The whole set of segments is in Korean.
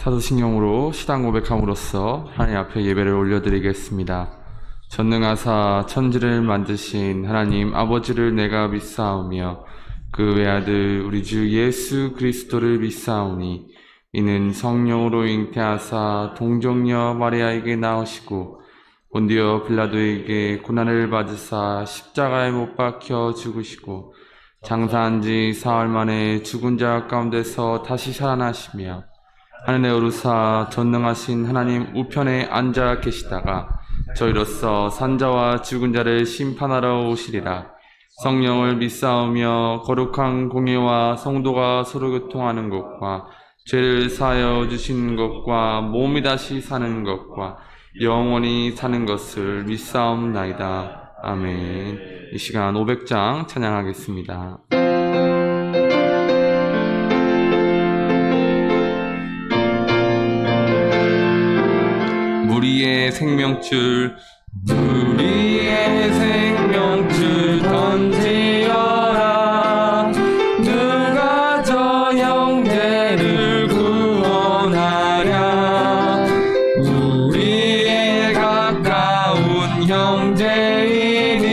사도신경으로 시당 고백함으로써 하나님 앞에 예배를 올려드리겠습니다. 전능하사 천지를 만드신 하나님 아버지를 내가 믿사오며 그 외아들 우리 주 예수 그리스도를 믿사오니 이는 성령으로 잉태하사 동정녀 마리아에게 나오시고 본디오 빌라도에게 고난을 받으사 십자가에 못 박혀 죽으시고 장사한 지 사흘 만에 죽은 자 가운데서 다시 살아나시며 하늘에 오르사 전능하신 하나님 우편에 앉아 계시다가 저희로서 산자와 죽은 자를 심판하러 오시리라. 성령을 믿사오며 거룩한 공예와 성도가 서로 교통하는 것과 죄를 사하여 주시는 것과 몸이 다시 사는 것과 영원히 사는 것을 믿사옵나이다. 아멘. 이 시간 500장 찬양하겠습니다. 우리의 생명줄 우리의 생명줄 던지어라. 누가 저 형제를 구원하랴. 우리의 가까운 형제이니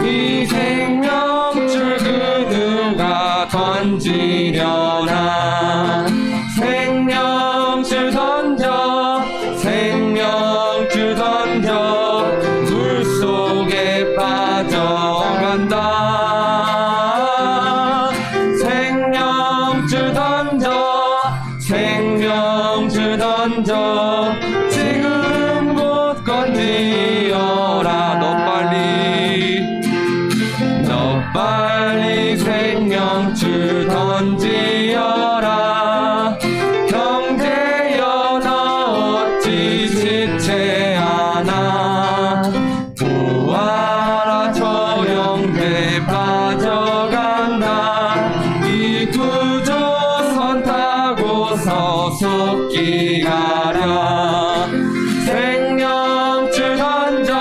이 생명줄 그 누가 던지려나. 생명줄 던져 생명줄 던져 물속에 빠져간다. 생명줄 던져 생명줄 던져 지금 곧 건지어라. 너 빨리 생명줄 던지어라. 형제여 너 어찌 지체 않아. 보아라 저 형제 빠져간다. 이 구조선 타고서 속기 가랴. 생명줄 던져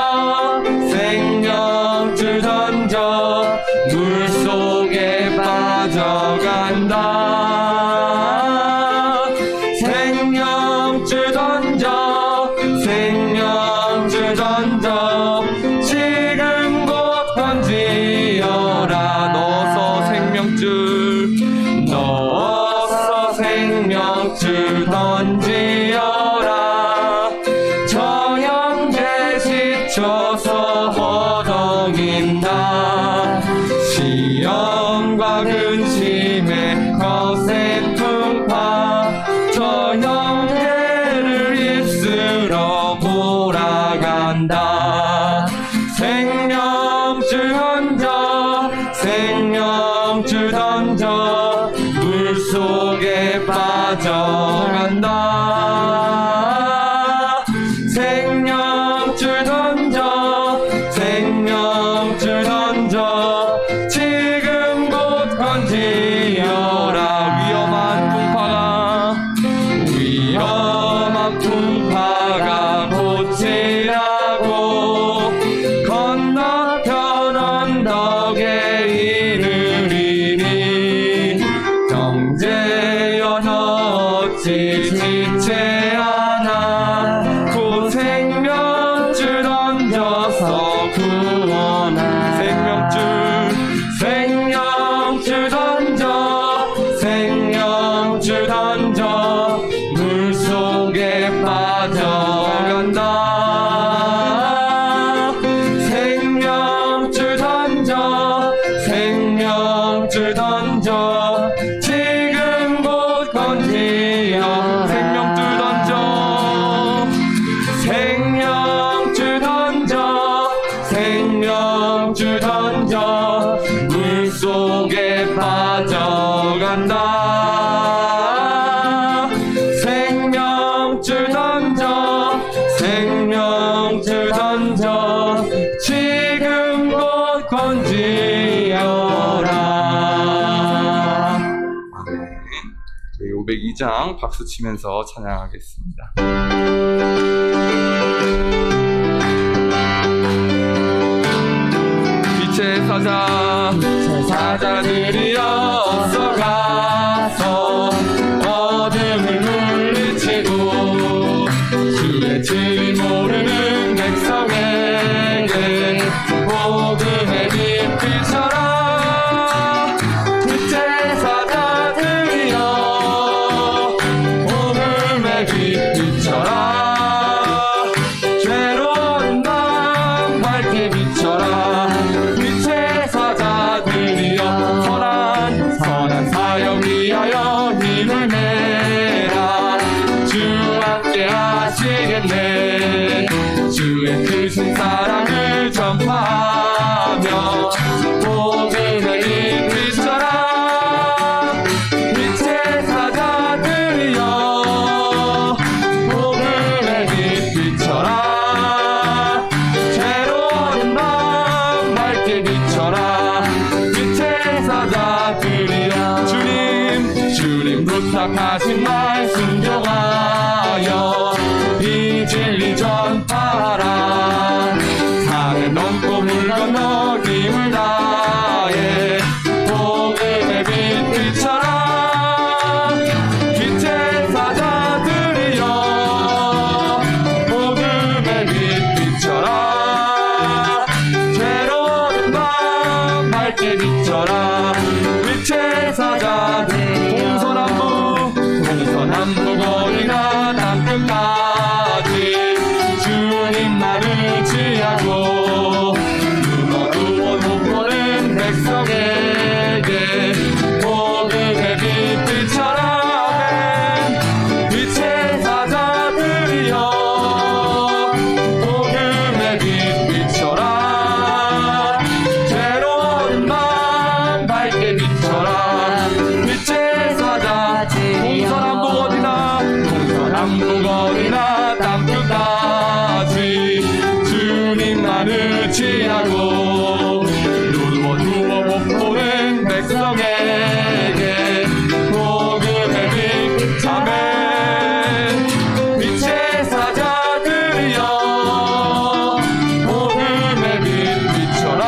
생명줄 던져 물속에 빠져간다. 생명줄 던져 생명줄 던져 지금 곧 던지어라. 넣어서 생명줄 던지어라. 저 형제 지쳐서 허덕인다. 시험과 근심에 거센 풍파 저 형제를 입술어 몰아간다. 생명줄 던져 생명줄 던져 물속에 빠져간다. 생명줄 던져 생명줄 던져 지금 곧 건지어라. 위험한 풍파가 고치라고 건너편 언덕에 이르리니. 형제여 너 어찌 지체 않아. 곧 생명줄 던져서 구원하. 생명줄 던져 생명줄 던져 물속에 빠져간다. 생명줄 던져 생명줄 던져 지금 곧 건지어. 생명줄 던져 생명줄 던져 물속에 빠져간다. 생명줄 던져 생명줄 던져 지금 곧 건지어라. 저희 502장 박수 치면서 찬양하겠습니다. 빛의 사자들이 어서 가서 어둠을 물리 살겠네. 주의 크신 사랑을 전파하며 복음의 빛 비춰라. 빛의 사자들이여 복음의 빛 비춰라. 괴로운 밤 밝게 비춰라. 빛의 사자들이여 주님 부탁하신 말 순종하여 이 진리 전파하라. 산을 넘고 물 건너 힘을 다해 복음의 빛 비춰라. 빛의 사자들이여 복음의 빛 비춰라. 괴로운 밤 밝게 비춰라. 빛의 사자들 동서남북 어디나 땅끝까지 주님만을 지하고 누워 못 보는 백성에게 복음의 빛 비춰라. 빛의 사자들이여 복음의 빛 비춰라. 괴로운 밤 밝게 비춰라. 빛의 사자 동서남북 어디나 땅끝까지 주님만을 지하고 누워 못 보는 백성에게 복음의 빛 아멘. 빛의 사자들이여 복음의 빛 비춰라.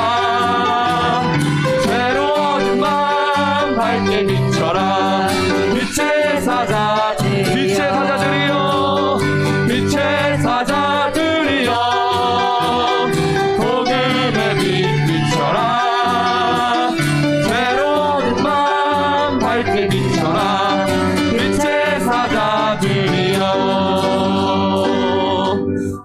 괴로운 밤 밝게 비춰라. 빛의 사자들이여 빛의 사자들이여 복음의 빛 비춰라. 괴로운 밤 밝게 비춰라. 빛의 사자들이여.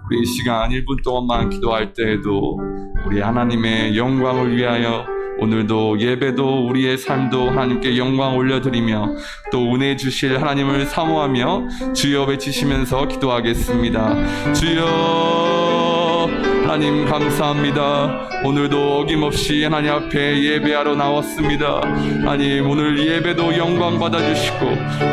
우리 이 시간 1분 동안만 기도할 때에도 우리 하나님의 영광을 위하여 오늘도 예배도 우리의 삶도 하나님께 영광 올려드리며 또 은혜 주실 하나님을 사모하며 주여 외치시면서 기도하겠습니다. 주여 하나님 감사합니다. 오늘도 어김없이 하나님 앞에 예배하러 나왔습니다. 하나님 오늘 예배도 영광 받아주시고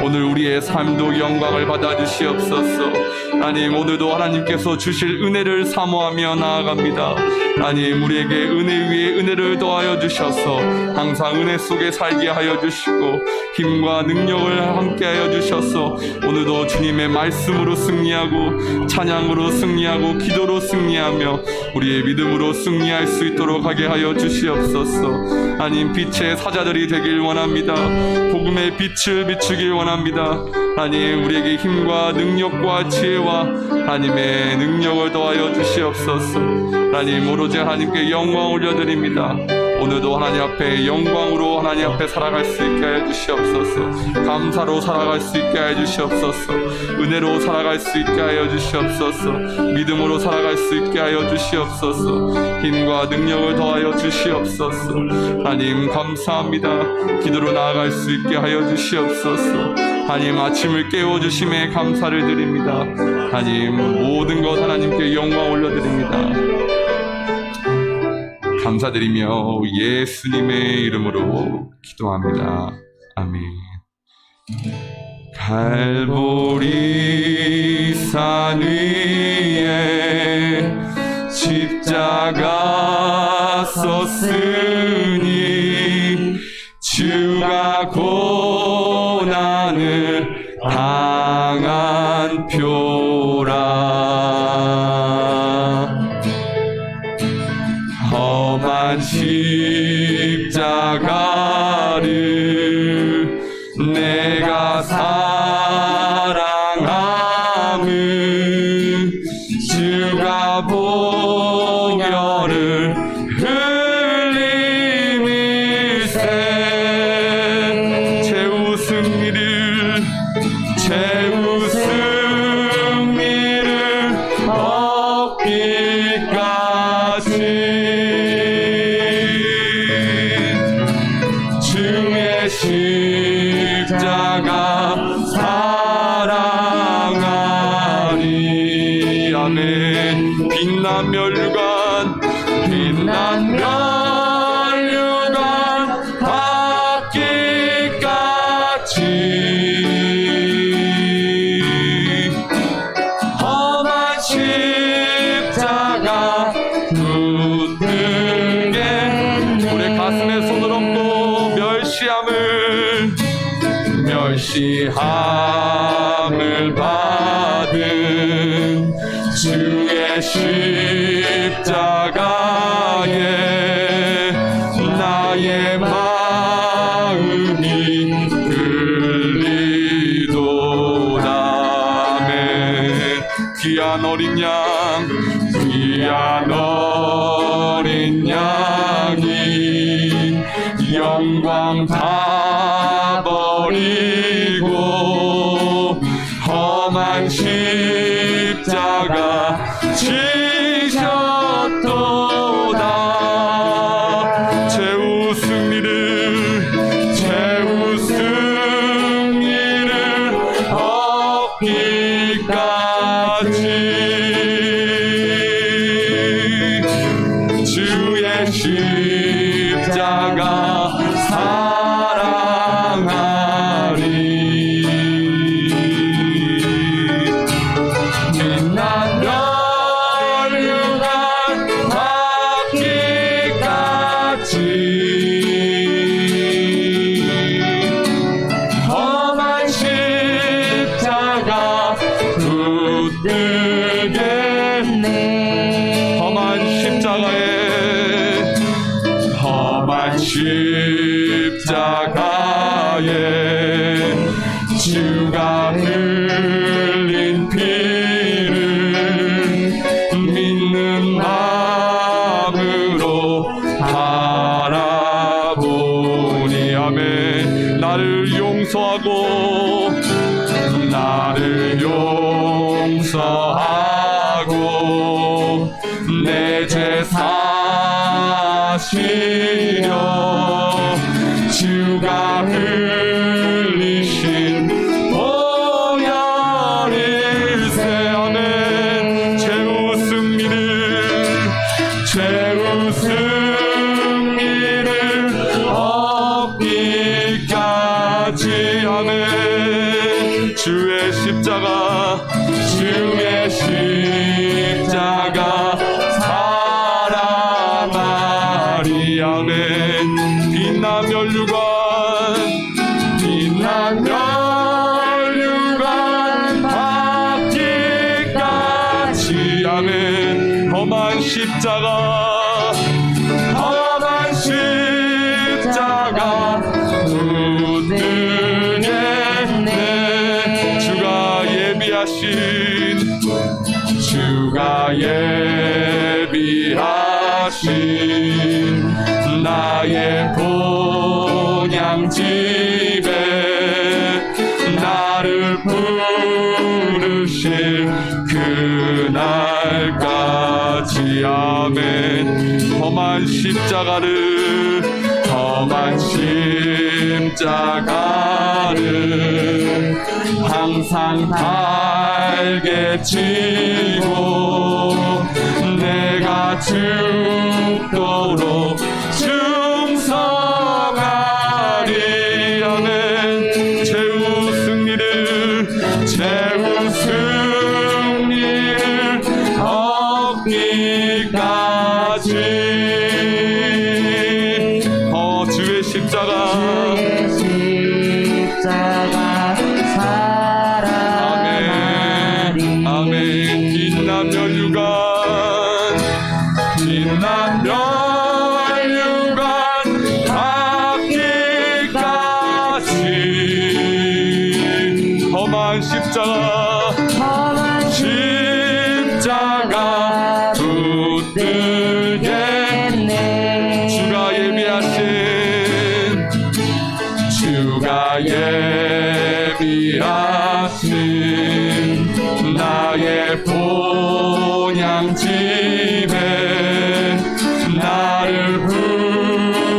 오늘 우리의 삶도 영광을 받아주시옵소서. 하나님 오늘도 하나님께서 주실 은혜를 사모하며 나아갑니다. 하나님 우리에게 은혜 위에 은혜를 더하여 주셔서 항상 은혜 속에 살게 하여 주시고 힘과 능력을 함께 하여 주셔서 오늘도 주님의 말씀으로 승리하고 찬양으로 승리하고 기도로 승리하며 우리의 믿음으로 승리할 수 있도록 하게 하여 주시옵소서. 하나님 빛의 사자들이 되길 원합니다. 복음의 빛을 비추길 원합니다. 하나님 우리에게 힘과 능력과 지혜와 하나님의 능력을 더하여 주시옵소서. 하나님 오로지 하나님께 영광 올려드립니다. 오늘도 하나님 앞에 영광으로 하나님 앞에 살아갈 수 있게 하여 주시옵소서. 감사로 살아갈 수 있게 하여 주시옵소서. 은혜로 살아갈 수 있게 하여 주시옵소서. 믿음으로 살아갈 수 있게 하여 주시옵소서. 힘과 능력을 더하여 주시옵소서. 하나님 감사합니다. 기도로 나아갈 수 있게 하여 주시옵소서. 하나님 아침을 깨워주심에 감사를 드립니다. 하나님 모든 것 하나님께 영광 올려드립니다. 감사드리며 예수님의 이름으로 기도합니다. 아멘. 갈보리 산 위에 십자가 썼으니 주가 고난을 당한 표라. 험한 십자가를 내가 사랑함은 주가 보혈을 흘림일세. 최후 승리를 얻기까지 주의 십자가 사랑하리. 빛난 면류관 빛난 면류관 받기까지 험한 십자가 붙들겠네. 우리 가슴에 손을 얹고 멸시함을 받은 주의 십자가에 나의 마음이 끌리도다. 아멘. 귀한 어린 양 귀한 어린 양이 영광 다 버리고 험한 십자가 지셨도다. 최후 승리를 얻기까지 주의 십자가 사랑하리. 빛난 면류관 받기까지 험한 십자가 붙들겠네. 험한 십자가에 주가 흘린 피를 믿는 마음으로 바라보니. 아멘. 나를 용서하고 내 죄 사시려 주가 흘리신 보혈일세. 아멘. 최후 승리를 얻기까지. 아멘. 주의 십자가 사랑하리. 아멘. 빛난 면류관 받기까지. 아멘. 험한 십자가 붙들겠네. 주가 예비하신 나의 본향집에 나를 부르실 그날까지. 아멘. 험한 십자가를 항상 달게 지고 내가 죽도록 충성하리. 아멘. 최후 승리를 얻기까지. 주의 십자가 사랑하리. 아멘. 빛난 면류관 받기까지 험한 십자가 붙들겠네. 주가 예비하신 나의 본향집에 나를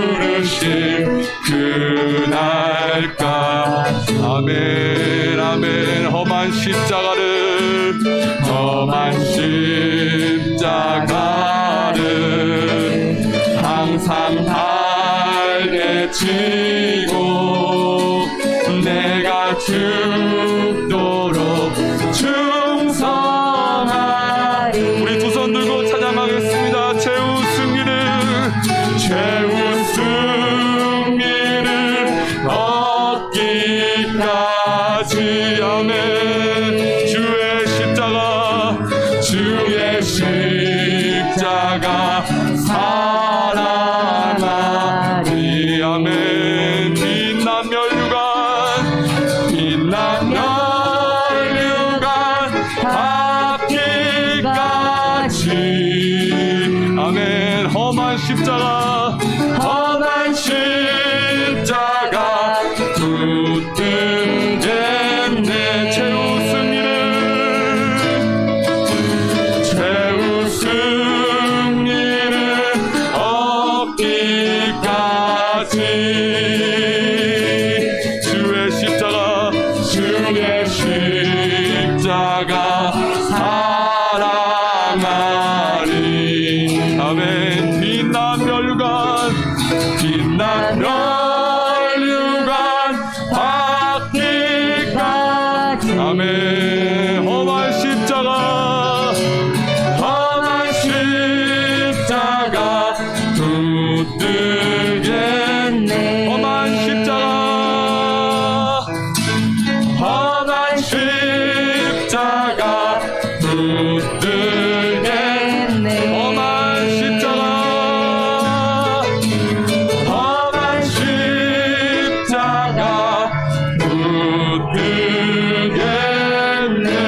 부르실 그날까지. 바뀔까. 아멘 아멘. 험한 십자가를 항상 달게 지고 내가 죽도록 충성하리. 우리 두 손 들고 찬양하겠습니다. 최후 승리를 얻기까지. 아멘. 주의 십자가 사랑하리. 아멘. 빛난 멸류관 닿기까지. 아멘. 험한 십자가 붙들겠네. 최후 승리를 얻기까지. 주의 십자가 사랑하리. 아멘. 빛난 멸류관 닿기까지. 아멘. 험한 십자가 붙들겠네. 험한 십자가 붙들겠네. 험한 십자가 붙들겠네.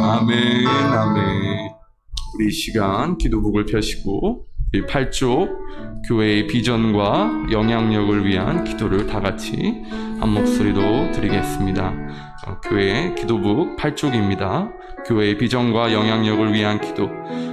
아멘 아멘. 우리 이 시간 기도복을 펴시고 이 8쪽 교회의 비전과 영향력을 위한 기도를 다 같이 한 목소리로 드리겠습니다. 교회의 기도복 8쪽입니다. 교회의 비전과 영향력을 위한 기도.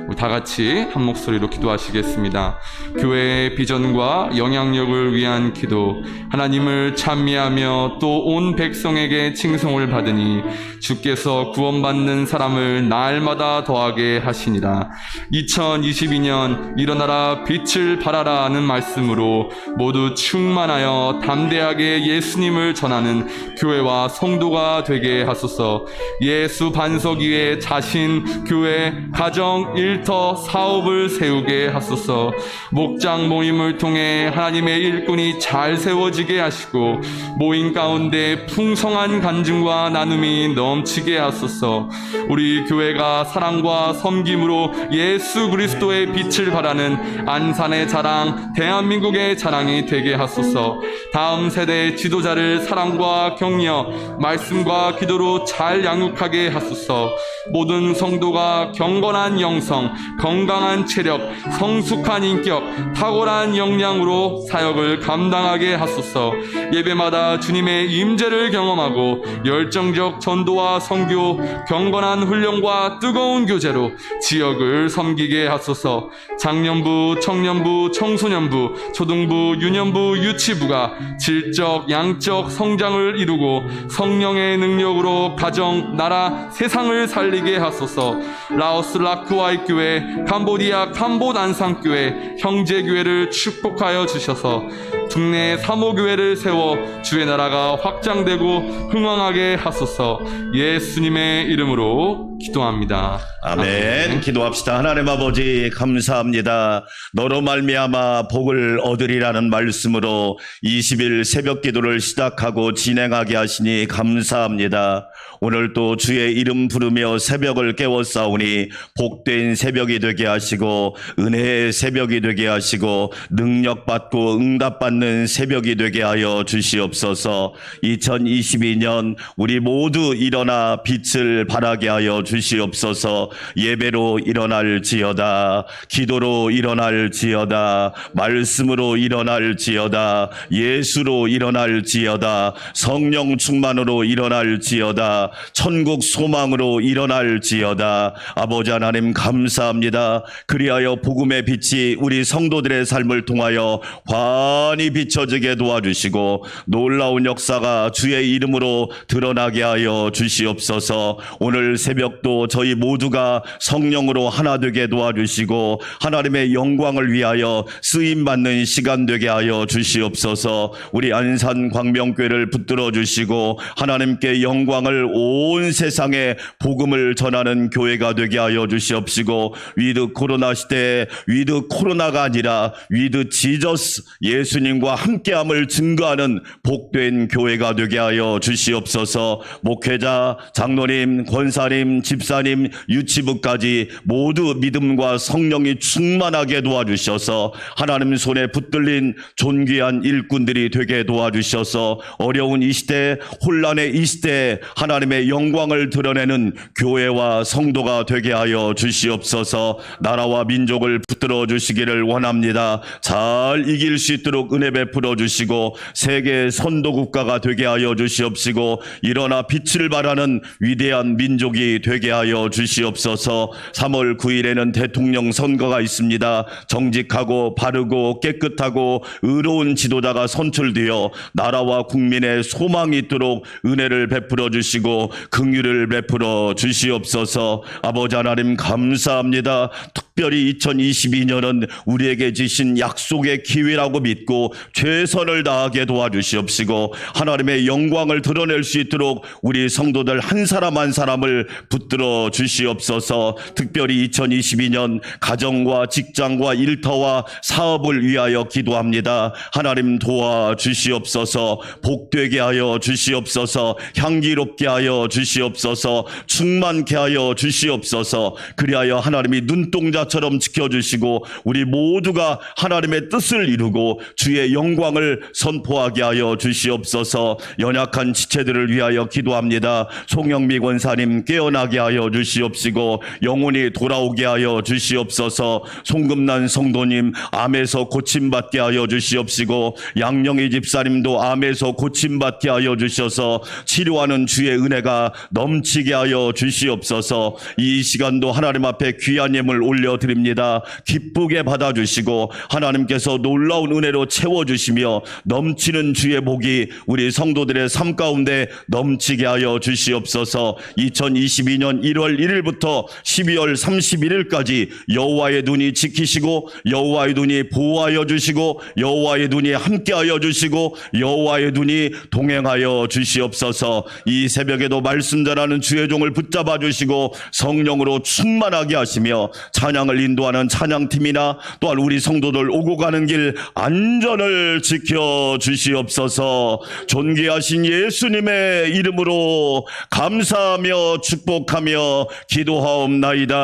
우리 다 같이 한 목소리로 기도하시겠습니다. 교회의 비전과 영향력을 위한 기도. 하나님을 찬미하며 또 온 백성에게 칭송을 받으니 주께서 구원받는 사람을 날마다 더하게 하시니라. 2022년 일어나라 빛을 발하라 는 말씀으로 모두 충만하여 담대하게 예수님을 전하는 교회와 성도가 되게 하소서. 예수 반석 위에 자신, 교회, 가정, 일터, 사업을 세우게 하소서. 목장 모임을 통해 하나님의 일꾼이 잘 세워지게 하시고 모임 가운데 풍성한 간증과 나눔이 넘치게 하소서. 우리 교회가 사랑과 섬김으로 예수 그리스도의 빛을 발하는 안산의 자랑, 대한민국의 자랑이 되게 하소서. 다음 세대의 지도자를 사랑과 격려, 말씀과 기도로 잘 양육하게 하소서. 모든 성도가 경건한 영성, 건강한 체력, 성숙한 인격, 탁월한 역량으로 사역을 감당하게 하소서. 예배마다 주님의 임재를 경험하고 열정적 전도와 선교, 경건한 훈련과 뜨거운 교제로 지역을 섬기게 하소서. 장년부, 청년부, 청소년부, 초등부, 유년부, 유치부가 질적, 양적 성장을 이루고 성령의 능력으로 가정, 나라, 세상을 살리게 하소서. 라오스 라크와이 교회, 캄보디아 캄보 난상교회, 형제교회를 축복하여 주셔서 국내 사모교회를 세워 주의 나라가 확장되고 흥왕하게 하소서. 예수님의 이름으로 기도합니다. 아멘. 기도합시다. 하나님 아버지 감사합니다. 너로 말미암아 복을 얻으리라는 말씀으로 20일 새벽 기도를 시작하고 진행하게 하시니 감사합니다. 오늘 또 주의 이름 부르며 새벽을 깨웠사오니 복된 새벽이 되게 하시고 은혜의 새벽이 되게 하시고 능력받고 응답받는 새벽이 되게 하여 주시옵소서. 2022년 우리 모두 일어나 빛을 발하게 하여 주시옵소서. 예배로 일어날지어다, 기도로 일어날지어다, 말씀으로 일어날지어다, 예수로 일어날지어다, 성령 충만으로 일어날지어다, 천국 소망으로 일어날지어다. 아버지 하나님 감사합니다. 그리하여 복음의 빛이 우리 성도들의 삶을 통하여 환히 영광이 비춰지게 도와주시고 놀라운 역사가 주의 이름으로 드러나게 하여 주시옵소서. 오늘 새벽도 저희 모두가 성령으로 하나 되게 도와주시고 하나님의 영광을 위하여 쓰임받는 시간 되게 하여 주시옵소서. 우리 안산 광명교회를 붙들어 주시고 하나님께 영광을 온 세상에 복음을 전하는 교회가 되게 하여 주시옵시고 위드 코로나 시대에 위드 코로나가 아니라 위드 지저스 예수님과 함께함을 증거하는 복된 교회가 되게 하여 주시옵소서. 목회자, 장로님, 권사님, 집사님, 유치부까지 모두 믿음과 성령이 충만하게 도와주셔서 하나님 손에 붙들린 존귀한 일꾼들이 되게 도와주셔서 어려운 이 시대, 혼란의 이 시대에 하나님의 영광을 드러내는 교회와 성도가 되게 하여 주시옵소서. 나라와 민족을 붙들어 주시기를 원합니다. 잘 이길 수 있도록 은혜 베풀어 주시고 세계 선도 국가가 되게 하여 주시옵시고 일어나 빛을 발하는 위대한 민족이 되게 하여 주시옵소서. 3월 9일에는 대통령 선거가 있습니다. 정직하고 바르고 깨끗하고 의로운 지도자가 선출되어 나라와 국민의 소망이 있도록 은혜를 베풀어 주시고 긍휼을 베풀어 주시옵소서. 아버지 하나님 감사합니다. 특별히 2022년은 우리에게 주신 약속의 기회라고 믿고 최선을 다하게 도와주시옵시고 하나님의 영광을 드러낼 수 있도록 우리 성도들 한 사람 한 사람을 붙들어 주시옵소서. 특별히 2022년 가정과 직장과 일터와 사업을 위하여 기도합니다. 하나님 도와주시옵소서. 복되게 하여 주시옵소서. 향기롭게 하여 주시옵소서. 충만케 하여 주시옵소서. 그리하여 하나님이 눈동자처럼 지켜주시고 우리 모두가 하나님의 뜻을 이루고 주의 영광을 선포하게 하여 주시옵소서. 연약한 지체들을 위하여 기도합니다. 송영미 권사님 깨어나게 하여 주시옵시고 영혼이 돌아오게 하여 주시옵소서. 송금난 성도님 암에서 고침받게 하여 주시옵시고 양영희 집사님도 암에서 고침받게 하여 주셔서 치료하는 주의 은혜가 넘치게 하여 주시옵소서. 이 시간도 하나님 앞에 귀한 예물 올려드립니다. 기쁘게 받아주시고 하나님께서 놀라운 은혜로 채워주시며 넘치는 주의 복이 우리 성도들의 삶 가운데 넘치게 하여 주시옵소서. 2022년 1월 1일부터 12월 31일까지 여호와의 눈이 지키시고 여호와의 눈이 보호하여 주시고 여호와의 눈이 함께하여 주시고 여호와의 눈이 동행하여 주시옵소서. 이 새벽에도 말씀 전하는 주의 종을 붙잡아 주시고 성령으로 충만하게 하시며 찬양을 인도하는 찬양팀이나 또한 우리 성도들 오고 가는 길 안전을 지켜 주시옵소서. 존귀하신 예수님의 이름으로 감사하며 축복하며 기도하옵나이다.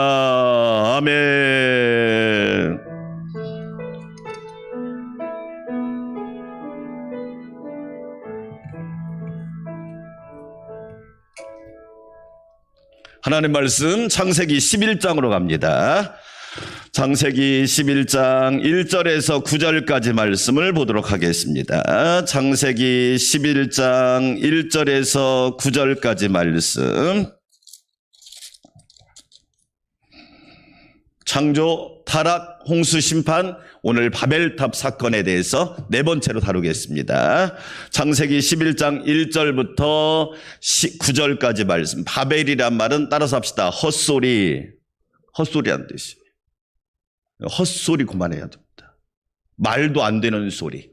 아멘. 하나님 말씀 창세기 11장으로 갑니다. 창세기 11장 1절에서 9절까지 말씀을 보도록 하겠습니다. 창세기 11장 1절에서 9절까지 말씀. 창조, 타락, 홍수 심판, 오늘 바벨탑 사건에 대해서 네 번째로 다루겠습니다. 창세기 11장 1절부터 9절까지 말씀. 바벨이란 말은 따라서 합시다. 헛소리란 뜻이에요. 헛소리 그만해야 됩니다. 말도 안 되는 소리,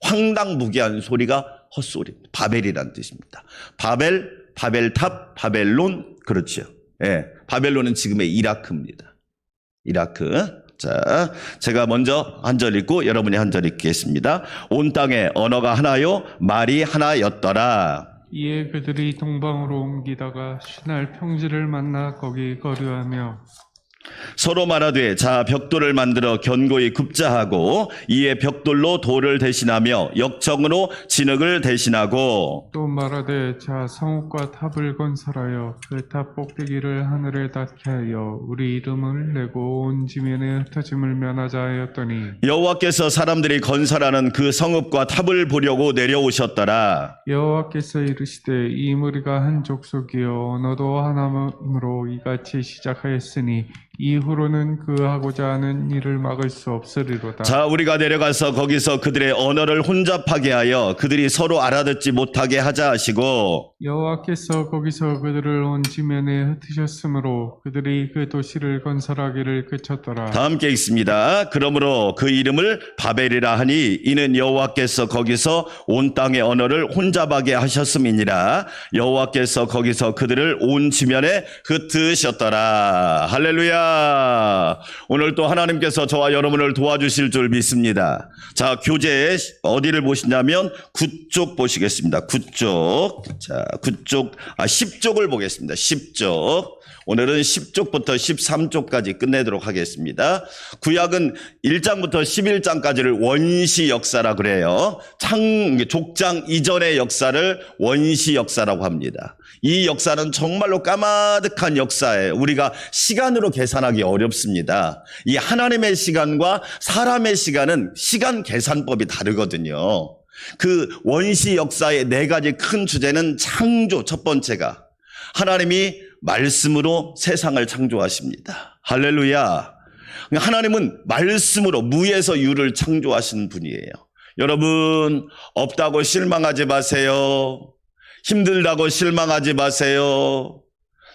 황당무계한 소리가 헛소리, 바벨이란 뜻입니다. 바벨, 바벨탑, 바벨론, 그렇죠. 예, 바벨론은 지금의 이라크입니다. 이라크. 자, 제가 먼저 한 절 읽고 여러분이 한 절 읽겠습니다. 온 땅에 언어가 하나요, 말이 하나였더라. 이에 그들이 동방으로 옮기다가 신할 평지를 만나 거기 거류하며 서로 말하되 자 벽돌을 만들어 견고히 굽자 하고 이에 벽돌로 돌을 대신하며 역청으로 진흙을 대신하고 또 말하되 자 성읍과 탑을 건설하여 그 탑 꼭대기를 하늘에 닿게 하여 우리 이름을 내고 온 지면에 흩어짐을 면하자 하였더니 여호와께서 사람들이 건설하는 그 성읍과 탑을 보려고 내려오셨더라. 여호와께서 이르시되 이 무리가 한 족속이요 너도 하나님으로 이같이 시작하였으니 이후로는 그 하고자 하는 일을 막을 수 없으리로다. 자, 우리가 내려가서 거기서 그들의 언어를 혼잡하게 하여 그들이 서로 알아듣지 못하게 하자 하시고 여호와께서 거기서 그들을 온 지면에 흩으셨으므로 그들이 그 도시를 건설하기를 그쳤더라. 다 함께 읽습니다. 그러므로 그 이름을 바벨이라 하니 이는 여호와께서 거기서 온 땅의 언어를 혼잡하게 하셨음이니라. 여호와께서 거기서 그들을 온 지면에 흩으셨더라. 할렐루야. 오늘 또 하나님께서 저와 여러분을 도와주실 줄 믿습니다. 자, 교재 어디를 보시냐면 9쪽 보시겠습니다. 9쪽. 자, 9쪽, 10쪽을 보겠습니다. 10쪽. 오늘은 10쪽부터 13쪽까지 끝내도록 하겠습니다. 구약은 1장부터 11장까지를 원시 역사라 그래요. 족장 이전의 역사를 원시 역사라고 합니다. 이 역사는 정말로 까마득한 역사예요. 우리가 시간으로 계산하기 어렵습니다. 이 하나님의 시간과 사람의 시간은 시간 계산법이 다르거든요. 그 원시 역사의 4가지 큰 주제는 창조, 첫 번째가 하나님이 말씀으로 세상을 창조하십니다. 할렐루야. 하나님은 말씀으로 무에서 유를 창조하시는 분이에요. 여러분, 없다고 실망하지 마세요. 힘들다고 실망하지 마세요.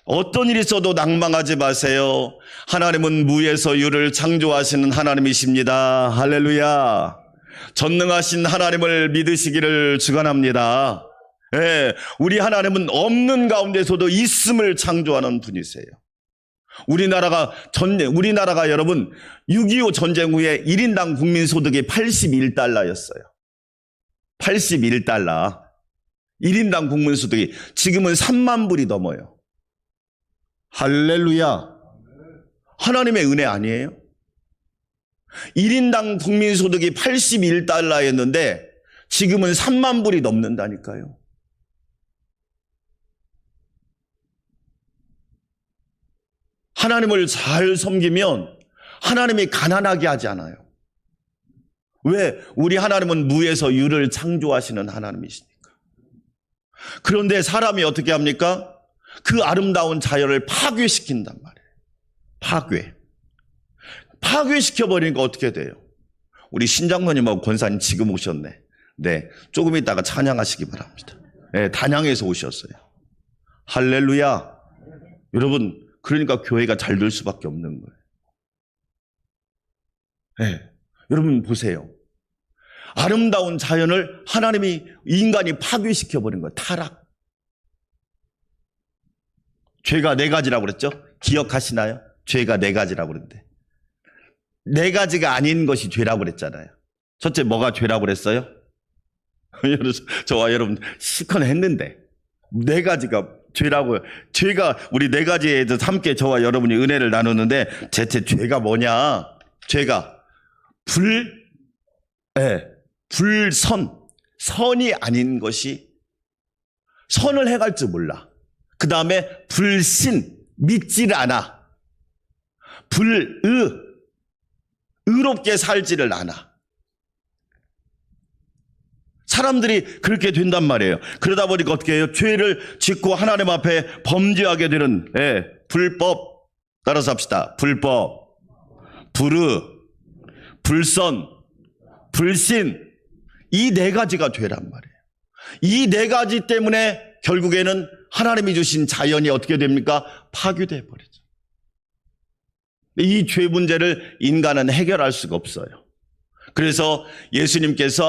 어떤 일이 있어도 낭망하지 마세요. 하나님은 무에서 유를 창조하시는 하나님이십니다. 할렐루야. 전능하신 하나님을 믿으시기를 축원합니다. 예, 우리 하나님은 없는 가운데서도 있음을 창조하는 분이세요. 우리나라가 여러분 6.25 전쟁 후에 1인당 국민소득이 81달러였어요. 81달러. 1인당 국민소득이 지금은 3만 불이 넘어요. 할렐루야. 하나님의 은혜 아니에요? 1인당 국민소득이 81달러였는데 지금은 3만 불이 넘는다니까요. 하나님을 잘 섬기면 하나님이 가난하게 하지 않아요. 왜? 우리 하나님은 무에서 유를 창조하시는 하나님이시니까. 그런데 사람이 어떻게 합니까? 그 아름다운 자연을 파괴시킨단 말이에요. 파괴시켜버리니까 어떻게 돼요? 우리 신장로님하고 권사님 지금 오셨네. 네, 조금 있다가 찬양하시기 바랍니다. 네, 단양에서 오셨어요. 할렐루야. 여러분, 그러니까 교회가 잘 될 수밖에 없는 거예요. 네, 여러분 보세요. 아름다운 자연을 인간이 파괴시켜버린 거예요. 타락. 죄가 4가지라고 그랬죠? 기억하시나요? 죄가 4가지라고 그랬는데 4가지가 아닌 것이 죄라고 그랬잖아요. 첫째 뭐가 죄라고 그랬어요? 저와 여러분 실컷 했는데 4가지가 죄라고요. 죄가 우리 4가지에 대해서 함께 저와 여러분이 은혜를 나누는데 대체 죄가 뭐냐? 죄가 선이 아닌 것이 선을 해갈 줄 몰라. 그 다음에 불신, 믿지를 않아. 의롭게 살지를 않아. 사람들이 그렇게 된단 말이에요. 그러다 보니까 어떻게 해요? 죄를 짓고 하나님 앞에 범죄하게 되는 불법. 따라서 합시다. 불법, 불선, 불신. 이 4가지가 죄란 말이에요. 이 4가지 때문에 결국에는 하나님이 주신 자연이 어떻게 됩니까? 파괴돼 버리죠. 이 죄 문제를 인간은 해결할 수가 없어요. 그래서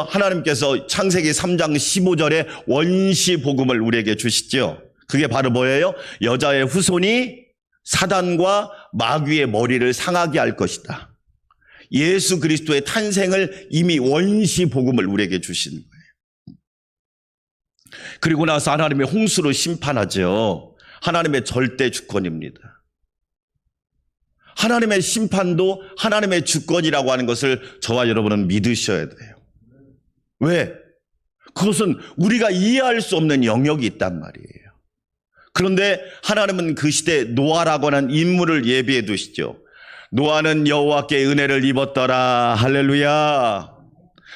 하나님께서 창세기 3장 15절에 원시 복음을 우리에게 주시죠. 그게 바로 뭐예요? 여자의 후손이 사단과 마귀의 머리를 상하게 할 것이다. 예수 그리스도의 탄생을 이미 원시 복음을 우리에게 주시는 거예요. 그리고 나서 하나님이 홍수로 심판하죠. 하나님의 절대 주권입니다. 하나님의 심판도 하나님의 주권이라고 하는 것을 저와 여러분은 믿으셔야 돼요. 왜? 그것은 우리가 이해할 수 없는 영역이 있단 말이에요. 그런데 하나님은 그 시대에 노아라고 하는 인물을 예비해 두시죠. 노아는 여호와께 은혜를 입었더라. 할렐루야.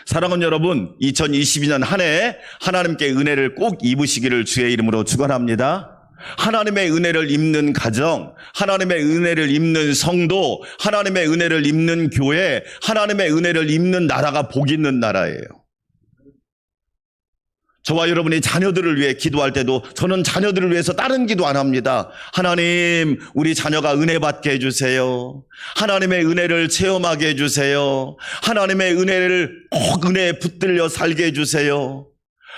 사랑하는 여러분, 2022년 한 해 하나님께 은혜를 꼭 입으시기를 주의 이름으로 축원합니다. 하나님의 은혜를 입는 가정, 하나님의 은혜를 입는 성도, 하나님의 은혜를 입는 교회, 하나님의 은혜를 입는 나라가 복 있는 나라예요. 저와 여러분이 자녀들을 위해 기도할 때도 저는 자녀들을 위해서 다른 기도 안 합니다. 하나님, 우리 자녀가 은혜 받게 해주세요. 하나님의 은혜를 체험하게 해주세요. 하나님의 은혜를 꼭 은혜에 붙들려 살게 해주세요.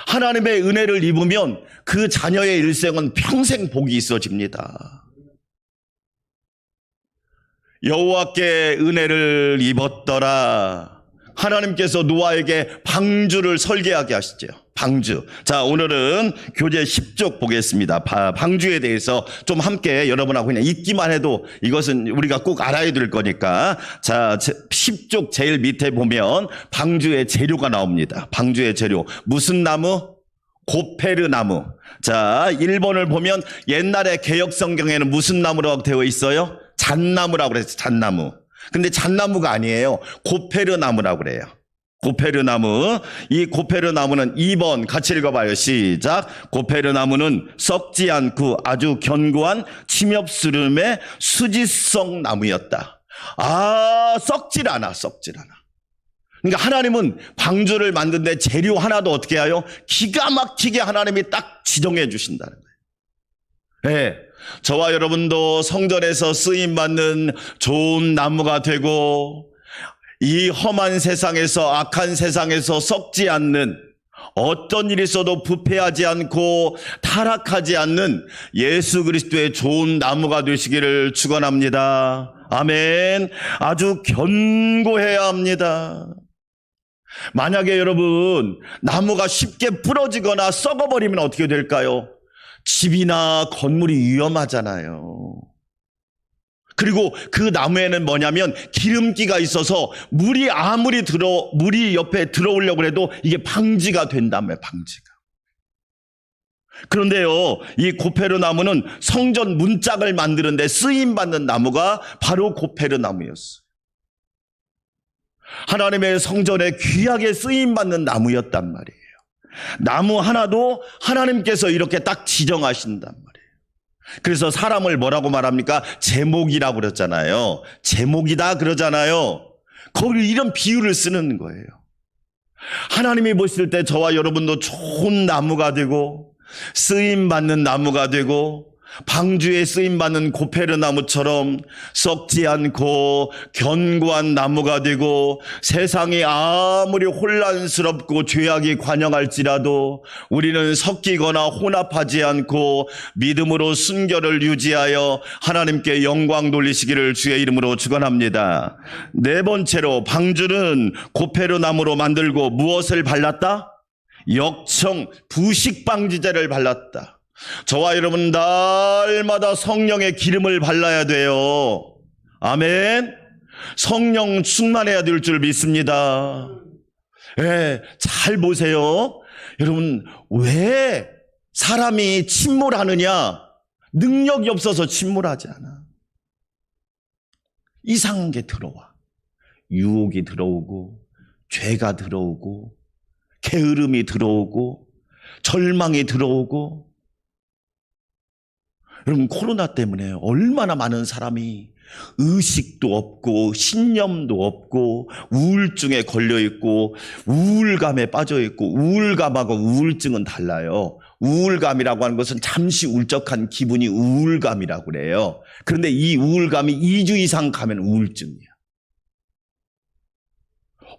하나님의 은혜를 입으면 그 자녀의 일생은 평생 복이 있어집니다. 여호와께 은혜를 입었더라. 하나님께서 노아에게 방주를 설계하게 하시죠. 방주. 자, 오늘은 교재 10쪽 보겠습니다. 방주에 대해서 좀 함께 여러분하고 그냥 읽기만 해도 이것은 우리가 꼭 알아야 될 거니까. 자, 10쪽 제일 밑에 보면 방주의 재료가 나옵니다. 방주의 재료. 무슨 나무? 고페르 나무. 자, 1번을 보면 옛날에 개역 성경에는 무슨 나무라고 되어 있어요? 잣나무라고 그랬어요. 잣나무. 근데 잣나무가 아니에요. 고페르 나무라고 그래요. 고페르 나무. 이 고페르 나무는 2번 같이 읽어봐요. 시작. 고페르 나무는 썩지 않고 아주 견고한 침엽스름의 수지성 나무였다. 아, 썩질 않아. 그러니까 하나님은 방주를 만드는데 재료 하나도 어떻게 해요? 기가 막히게 하나님이 딱 지정해 주신다는 거예요. 네. 저와 여러분도 성전에서 쓰임받는 좋은 나무가 되고 이 험한 세상에서 악한 세상에서 썩지 않는 어떤 일이 있어도 부패하지 않고 타락하지 않는 예수 그리스도의 좋은 나무가 되시기를 축원합니다. 아멘. 아주 견고해야 합니다. 만약에 여러분 나무가 쉽게 부러지거나 썩어버리면 어떻게 될까요? 집이나 건물이 위험하잖아요. 그리고 그 나무에는 뭐냐면 기름기가 있어서 물이 옆에 들어오려고 해도 이게 방지가 된다며, 방지가. 그런데요, 이 고페르 나무는 성전 문짝을 만드는데 쓰임받는 나무가 바로 고페르 나무였어요. 하나님의 성전에 귀하게 쓰임받는 나무였단 말이에요. 나무 하나도 하나님께서 이렇게 딱 지정하신단 말이에요. 그래서 사람을 뭐라고 말합니까? 제목이라고 그랬잖아요. 제목이다 그러잖아요. 거기 이런 비유를 쓰는 거예요. 하나님이 보실 때 저와 여러분도 좋은 나무가 되고 쓰임받는 나무가 되고 방주에 쓰임받는 고페르 나무처럼 썩지 않고 견고한 나무가 되고 세상이 아무리 혼란스럽고 죄악이 관영할지라도 우리는 섞이거나 혼합하지 않고 믿음으로 순결을 유지하여 하나님께 영광 돌리시기를 주의 이름으로 축원합니다. 네 번째로 방주는 고페르 나무로 만들고 무엇을 발랐다? 역청 부식방지제를 발랐다. 저와 여러분 날마다 성령의 기름을 발라야 돼요. 아멘. 성령 충만해야 될 줄 믿습니다. 예, 잘 보세요. 여러분, 왜 사람이 침몰하느냐? 능력이 없어서 침몰하지 않아. 이상한 게 들어와. 유혹이 들어오고 죄가 들어오고 게으름이 들어오고 절망이 들어오고. 여러분, 코로나 때문에 얼마나 많은 사람이 의식도 없고 신념도 없고 우울증에 걸려있고 우울감에 빠져있고, 우울감하고 우울증은 달라요. 우울감이라고 하는 것은 잠시 울적한 기분이 우울감이라고 그래요. 그런데 이 우울감이 2주 이상 가면 우울증이야.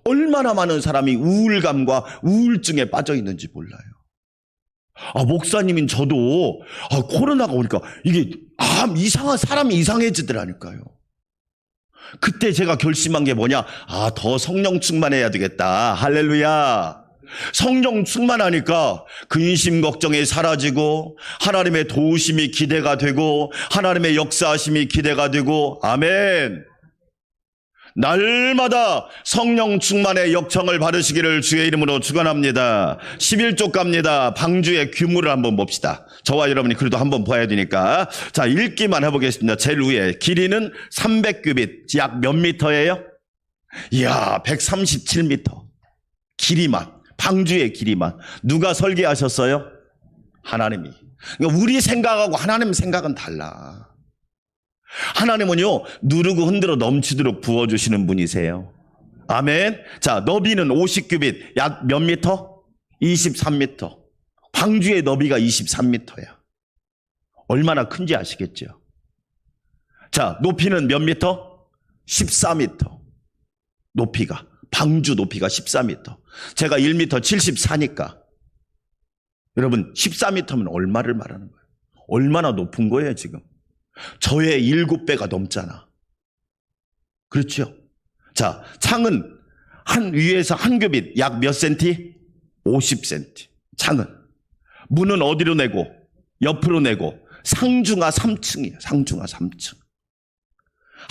얼마나 많은 사람이 우울감과 우울증에 빠져있는지 몰라요. 목사님인 저도 코로나가 오니까 이게 이상한 사람이 이상해지더라니까요. 그때 제가 결심한 게 뭐냐? 더 성령 충만해야 되겠다. 할렐루야. 성령 충만하니까 근심 걱정이 사라지고 하나님의 도우심이 기대가 되고 하나님의 역사하심이 기대가 되고. 아멘. 날마다 성령 충만의 역청을 받으시기를 주의 이름으로 축원합니다. 11쪽 갑니다. 방주의 규모를 한번 봅시다. 저와 여러분이 그래도 한번 봐야 되니까. 자, 읽기만 해보겠습니다. 제일 위에 길이는 300규빗, 약 몇 미터예요? 이야, 137미터. 길이만, 방주의 길이만. 누가 설계하셨어요? 하나님이. 그러니까 우리 생각하고 하나님 생각은 달라. 하나님은요, 누르고 흔들어 넘치도록 부어주시는 분이세요. 아멘. 자, 너비는 50규빗, 약 몇 미터? 23미터. 방주의 너비가 23미터야. 얼마나 큰지 아시겠죠? 자, 높이는 몇 미터? 14미터. 높이가. 방주 높이가 14미터. 제가 1미터 74니까. 여러분, 14미터면 얼마를 말하는 거예요? 얼마나 높은 거예요, 지금? 저의 7배가 넘잖아. 그렇죠? 자, 창은 위에서 한 규빗 약 몇 센티? 50cm. 창은. 문은 어디로 내고? 옆으로 내고. 상중하 3층이에요. 상중하 3층.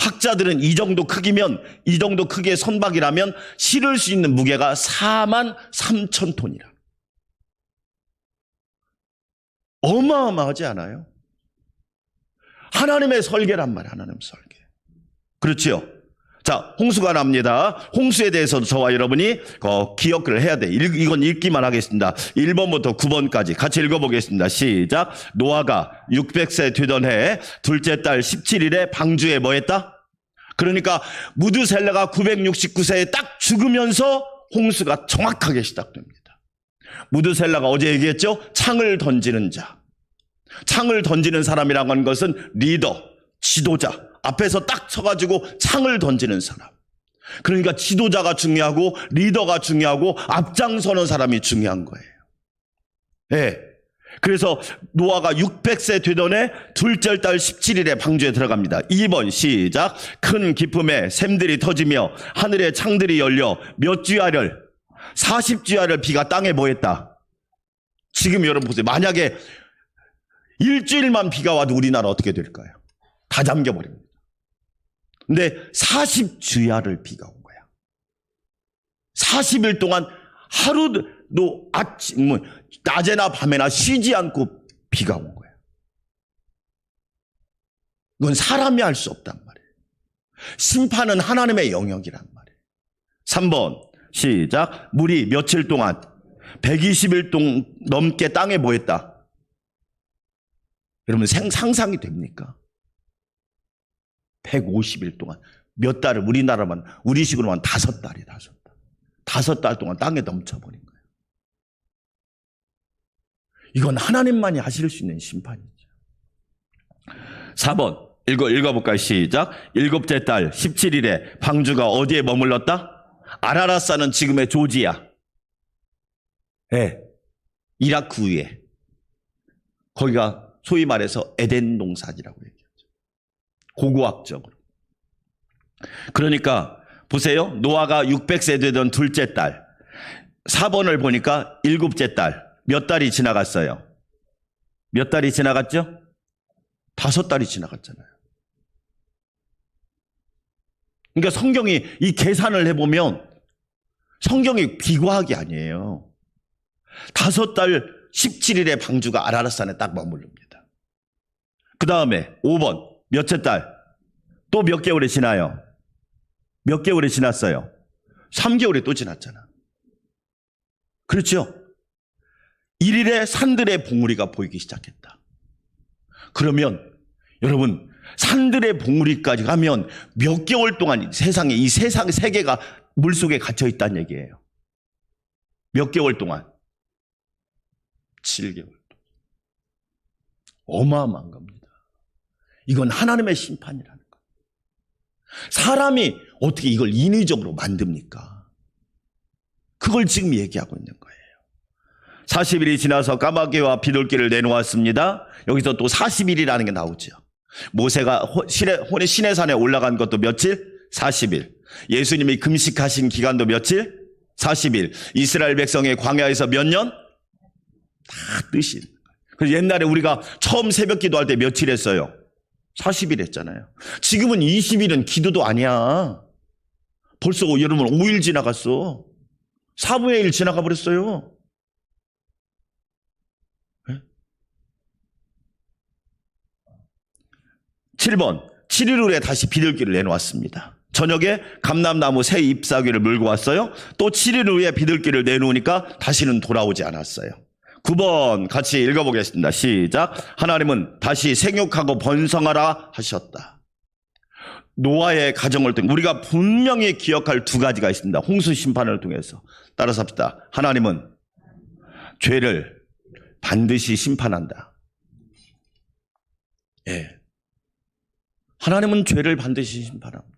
학자들은 이 정도 크기면, 이 정도 크기의 선박이라면 실을 수 있는 무게가 43,000톤이라. 어마어마하지 않아요? 하나님의 설계란 말이에요. 하나님 설계. 그렇지요? 자, 홍수가 납니다. 홍수에 대해서도 저와 여러분이 기억을 해야 돼. 이건 읽기만 하겠습니다. 1번부터 9번까지 같이 읽어보겠습니다. 시작. 노아가 600세 되던 해 둘째 달 17일에 방주에 뭐 했다? 그러니까 무드셀라가 969세에 딱 죽으면서 홍수가 정확하게 시작됩니다. 무드셀라가 어제 얘기했죠? 창을 던지는 자. 창을 던지는 사람이라고 하는 것은 리더, 지도자. 앞에서 딱 서가지고 창을 던지는 사람. 그러니까 지도자가 중요하고 리더가 중요하고 앞장서는 사람이 중요한 거예요. 예. 그래서 노아가 600세 되던 해 둘째 달 17일에 방주에 들어갑니다. 2번 시작. 큰 기쁨에 샘들이 터지며 하늘의 창들이 열려 몇 주야를 40주야를 비가 땅에 뭐했다. 지금 여러분 보세요. 만약에 일주일만 비가 와도 우리나라 어떻게 될까요? 다 잠겨버립니다. 근데 40주야를 비가 온 거야. 40일 동안 하루도 낮에나 밤에나 쉬지 않고 비가 온 거야. 이건 사람이 할 수 없단 말이에요. 심판은 하나님의 영역이란 말이에요. 3번 시작. 물이 며칠 동안 120일 동안 넘게 땅에 뭐 했다? 여러분 상상이 됩니까? 150일 동안 몇 달을 우리나라만 우리식으로만 5달이 5달. 5달 동안 땅에 넘쳐버린 거예요. 이건 하나님만이 하실 수 있는 심판이죠. 4번 읽어볼까요? 시작. 7째 달 17일에 방주가 어디에 머물렀다? 아라라사는 지금의 조지야. 네. 이라크 위에. 거기가 소위 말해서 에덴 동산이라고 얘기하죠. 고고학적으로. 그러니까 보세요. 노아가 600세 되던 둘째 달. 4번을 보니까 7째 달. 몇 달이 지나갔어요? 몇 달이 지나갔죠? 5달이 지나갔잖아요. 그러니까 성경이 이 계산을 해보면 성경이 비과학이 아니에요. 5달 17일에 방주가 아라라산에 딱 머무릅니다. 그 다음에 5번 몇째 달 또 몇 개월이 지나요? 몇 개월이 지났어요? 3개월이 또 지났잖아. 그렇죠? 1일에 산들의 봉우리가 보이기 시작했다. 그러면 여러분 산들의 봉우리까지 가면 몇 개월 동안 이 세상 세계가 물속에 갇혀 있다는 얘기예요. 몇 개월 동안? 7개월. 어마어마한 겁니다. 이건 하나님의 심판이라는 거예요. 사람이 어떻게 이걸 인위적으로 만듭니까? 그걸 지금 얘기하고 있는 거예요. 40일이 지나서 까마귀와 비둘기를 내놓았습니다. 여기서 또 40일이라는 게 나오죠. 모세가 시내산에 올라간 것도 며칠? 40일. 예수님이 금식하신 기간도 며칠? 40일. 이스라엘 백성의 광야에서 몇 년? 다 뜻이 있는 거예요. 그래서 옛날에 우리가 처음 새벽 기도할 때 며칠 했어요? 40일 했잖아요. 지금은 20일은 기도도 아니야. 벌써 여러분 5일 지나갔어. 4분의 1 지나가 버렸어요. 네? 7번 7일 후에 다시 비둘기를 내놓았습니다. 저녁에 감람나무 새 잎사귀를 물고 왔어요. 또 7일 후에 비둘기를 내놓으니까 다시는 돌아오지 않았어요. 9번 같이 읽어보겠습니다. 시작. 하나님은 다시 생육하고 번성하라 하셨다. 노아의 가정을 통해 우리가 분명히 기억할 두 가지가 있습니다. 홍수 심판을 통해서. 따라서 합시다. 하나님은 죄를 반드시 심판한다. 예. 하나님은 죄를 반드시 심판합니다.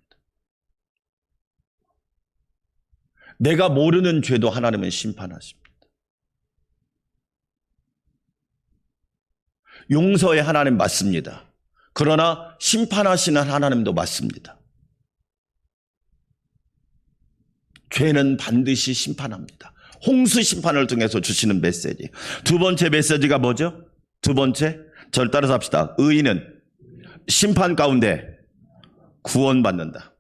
내가 모르는 죄도 하나님은 심판하십니다. 용서의 하나님 맞습니다. 그러나 심판하시는 하나님도 맞습니다. 죄는 반드시 심판합니다. 홍수 심판을 통해서 주시는 메시지. 두 번째 메시지가 뭐죠? 두 번째, 저를 따라서 합시다. 의인은 심판 가운데 구원받는다.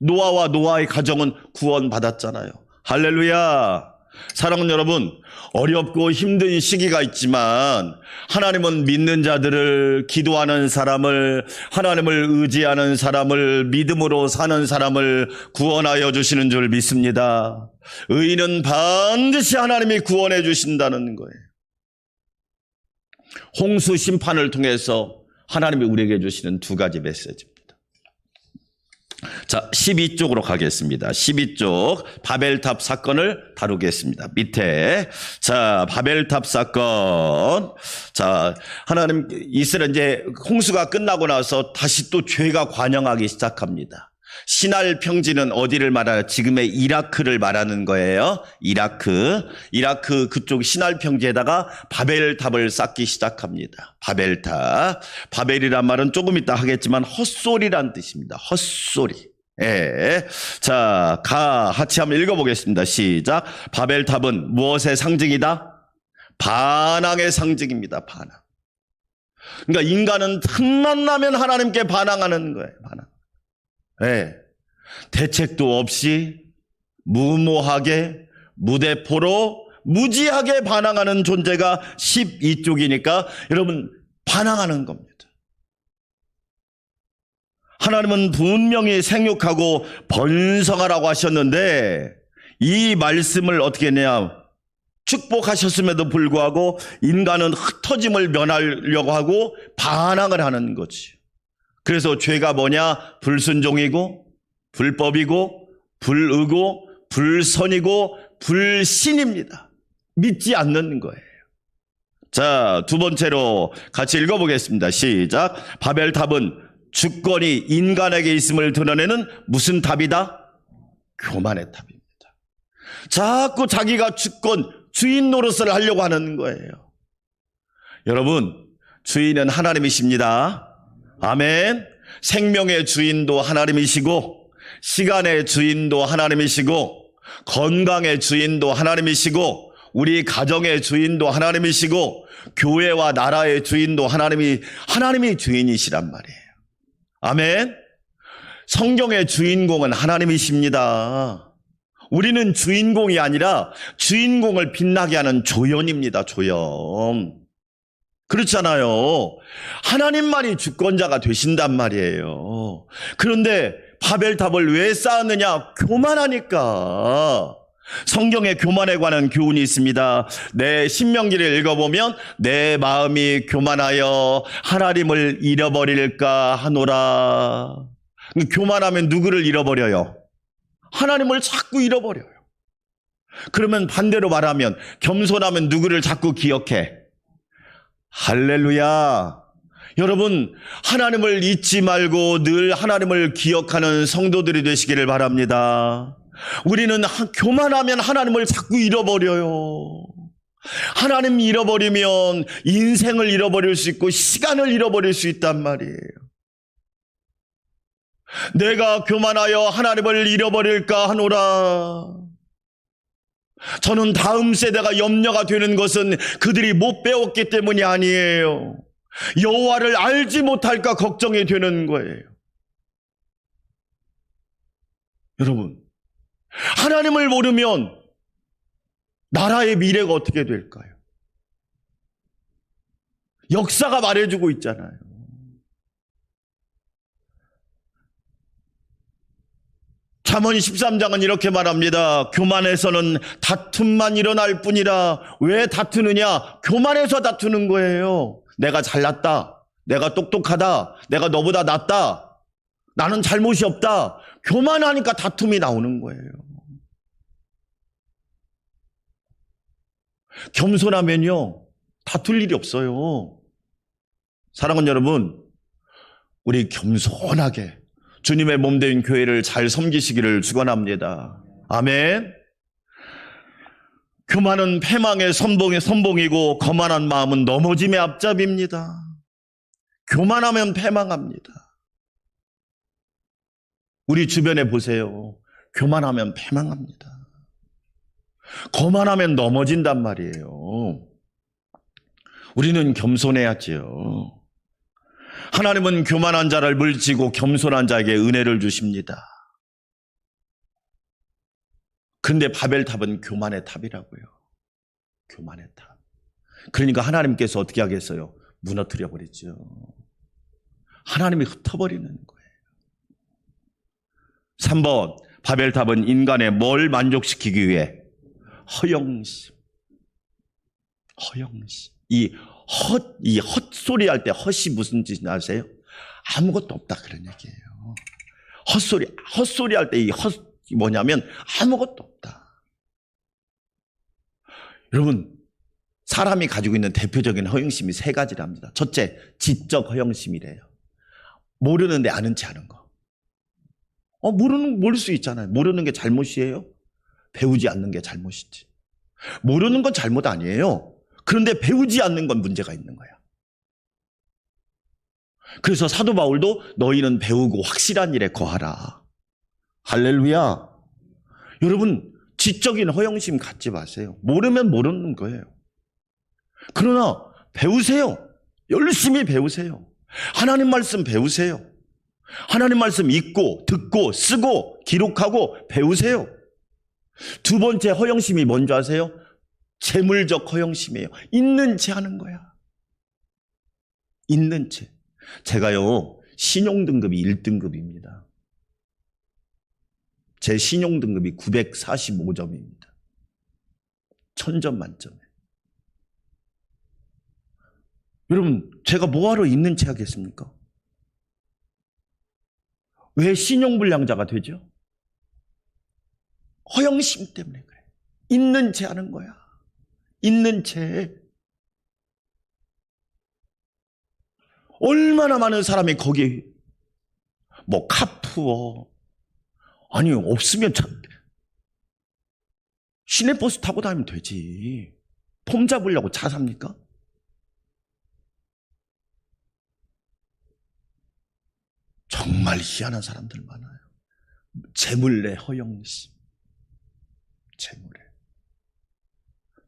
노아와 노아의 가정은 구원받았잖아요. 할렐루야. 사랑하는 여러분, 어렵고 힘든 시기가 있지만 하나님은 믿는 자들을, 기도하는 사람을, 하나님을 의지하는 사람을, 믿음으로 사는 사람을 구원하여 주시는 줄 믿습니다. 의인은 반드시 하나님이 구원해 주신다는 거예요. 홍수 심판을 통해서 하나님이 우리에게 주시는 두 가지 메시지입니다. 자, 12쪽으로 가겠습니다. 12쪽 바벨탑 사건을 다루겠습니다. 밑에 자, 바벨탑 사건. 자, 하나님 이스라엘 이제 홍수가 끝나고 나서 다시 또 죄가 관영하기 시작합니다. 시날 평지는 어디를 말하냐? 지금의 이라크를 말하는 거예요. 이라크 그쪽 시날 평지에다가 바벨탑을 쌓기 시작합니다. 바벨탑. 바벨이란 말은 조금 이따 하겠지만 헛소리란 뜻입니다. 헛소리. 예. 자, 같이 한번 읽어보겠습니다. 시작. 바벨탑은 무엇의 상징이다? 반항의 상징입니다. 반항. 그러니까 인간은 틈만 나면 하나님께 반항하는 거예요. 반항. 네. 대책도 없이 무모하게 무대포로 무지하게 반항하는 존재가 12쪽이니까 여러분 반항하는 겁니다. 하나님은 분명히 생육하고 번성하라고 하셨는데 이 말씀을 어떻게 했냐? 축복하셨음에도 불구하고 인간은 흩어짐을 면하려고 하고 반항을 하는 거지. 그래서 죄가 뭐냐? 불순종이고 불법이고 불의고 불선이고 불신입니다. 믿지 않는 거예요. 자, 두 번째로 같이 읽어보겠습니다. 시작. 바벨탑은 주권이 인간에게 있음을 드러내는 무슨 탑이다? 교만의 탑입니다. 자꾸 자기가 주권, 주인 노릇을 하려고 하는 거예요. 여러분, 주인은 하나님이십니다. 아멘. 생명의 주인도 하나님이시고 시간의 주인도 하나님이시고 건강의 주인도 하나님이시고 우리 가정의 주인도 하나님이시고 교회와 나라의 주인도 하나님이 주인이시란 말이에요. 아멘. 성경의 주인공은 하나님이십니다. 우리는 주인공이 아니라 주인공을 빛나게 하는 조연입니다. 조연. 그렇잖아요. 하나님만이 주권자가 되신단 말이에요. 그런데 바벨탑을 왜 쌓았느냐? 교만하니까. 성경에 교만에 관한 교훈이 있습니다. 내 신명기를 읽어보면 내 마음이 교만하여 하나님을 잃어버릴까 하노라. 교만하면 누구를 잃어버려요? 하나님을 자꾸 잃어버려요. 그러면 반대로 말하면 겸손하면 누구를 자꾸 기억해? 할렐루야. 여러분, 하나님을 잊지 말고 늘 하나님을 기억하는 성도들이 되시기를 바랍니다. 우리는 교만하면 하나님을 자꾸 잃어버려요. 하나님 잃어버리면 인생을 잃어버릴 수 있고 시간을 잃어버릴 수 있단 말이에요. 내가 교만하여 하나님을 잃어버릴까 하노라. 저는 다음 세대가 염려가 되는 것은 그들이 못 배웠기 때문이 아니에요. 여호와를 알지 못할까 걱정이 되는 거예요. 여러분, 하나님을 모르면 나라의 미래가 어떻게 될까요? 역사가 말해주고 있잖아요. 잠언 13장은 이렇게 말합니다. 교만에서는 다툼만 일어날 뿐이라. 왜 다투느냐? 교만해서 다투는 거예요. 내가 잘났다. 내가 똑똑하다. 내가 너보다 낫다. 나는 잘못이 없다. 교만하니까 다툼이 나오는 거예요. 겸손하면요, 다툴 일이 없어요. 사랑하는 여러분, 우리 겸손하게 주님의 몸된 교회를 잘 섬기시기를 축원합니다. 아멘. 교만은 패망의 선봉이고 거만한 마음은 넘어짐의 앞잡이입니다. 교만하면 패망합니다. 우리 주변에 보세요. 교만하면 패망합니다. 거만하면 넘어진단 말이에요. 우리는 겸손해야지요. 하나님은 교만한 자를 물지고 겸손한 자에게 은혜를 주십니다. 그런데 바벨탑은 교만의 탑이라고요. 교만의 탑. 그러니까 하나님께서 어떻게 하겠어요? 무너뜨려 버리죠. 하나님이 흩어버리는 거예요. 3번, 바벨탑은 인간의 뭘 만족시키기 위해? 허영심. 허영심. 이 헛소리 할 때 헛이 무슨 뜻인지 아세요? 아무것도 없다 그런 얘기예요. 헛소리 할 때 이 헛이 뭐냐면 아무것도 없다. 여러분, 사람이 가지고 있는 대표적인 허영심이 3가지랍니다. 첫째, 지적 허영심이래요. 모르는데 아는 체 하는 거. 모를 수 있잖아요. 모르는 게 잘못이에요? 배우지 않는 게 잘못이지. 모르는 건 잘못 아니에요. 그런데 배우지 않는 건 문제가 있는 거야. 그래서 사도 바울도 너희는 배우고 확실한 일에 거하라. 할렐루야. 여러분, 지적인 허영심 갖지 마세요. 모르면 모르는 거예요. 그러나 배우세요. 열심히 배우세요. 하나님 말씀 배우세요. 하나님 말씀 읽고 듣고 쓰고 기록하고 배우세요. 2번째 허영심이 뭔지 아세요? 재물적 허영심이에요. 있는 채 하는 거야. 있는 채. 제가요, 신용등급이 1등급입니다. 제 신용등급이 945점입니다. 1000점 만점에. 여러분, 제가 뭐하러 있는 채 하겠습니까? 왜 신용불량자가 되죠? 허영심 때문에 그래. 있는 채 하는 거야. 있는 채. 얼마나 많은 사람이 거기 카푸어 아니 없으면 참 시내버스 타고 다니면 되지. 폼 잡으려고 차 삽니까? 정말 희한한 사람들 많아요. 재물의 허영심. 재물에.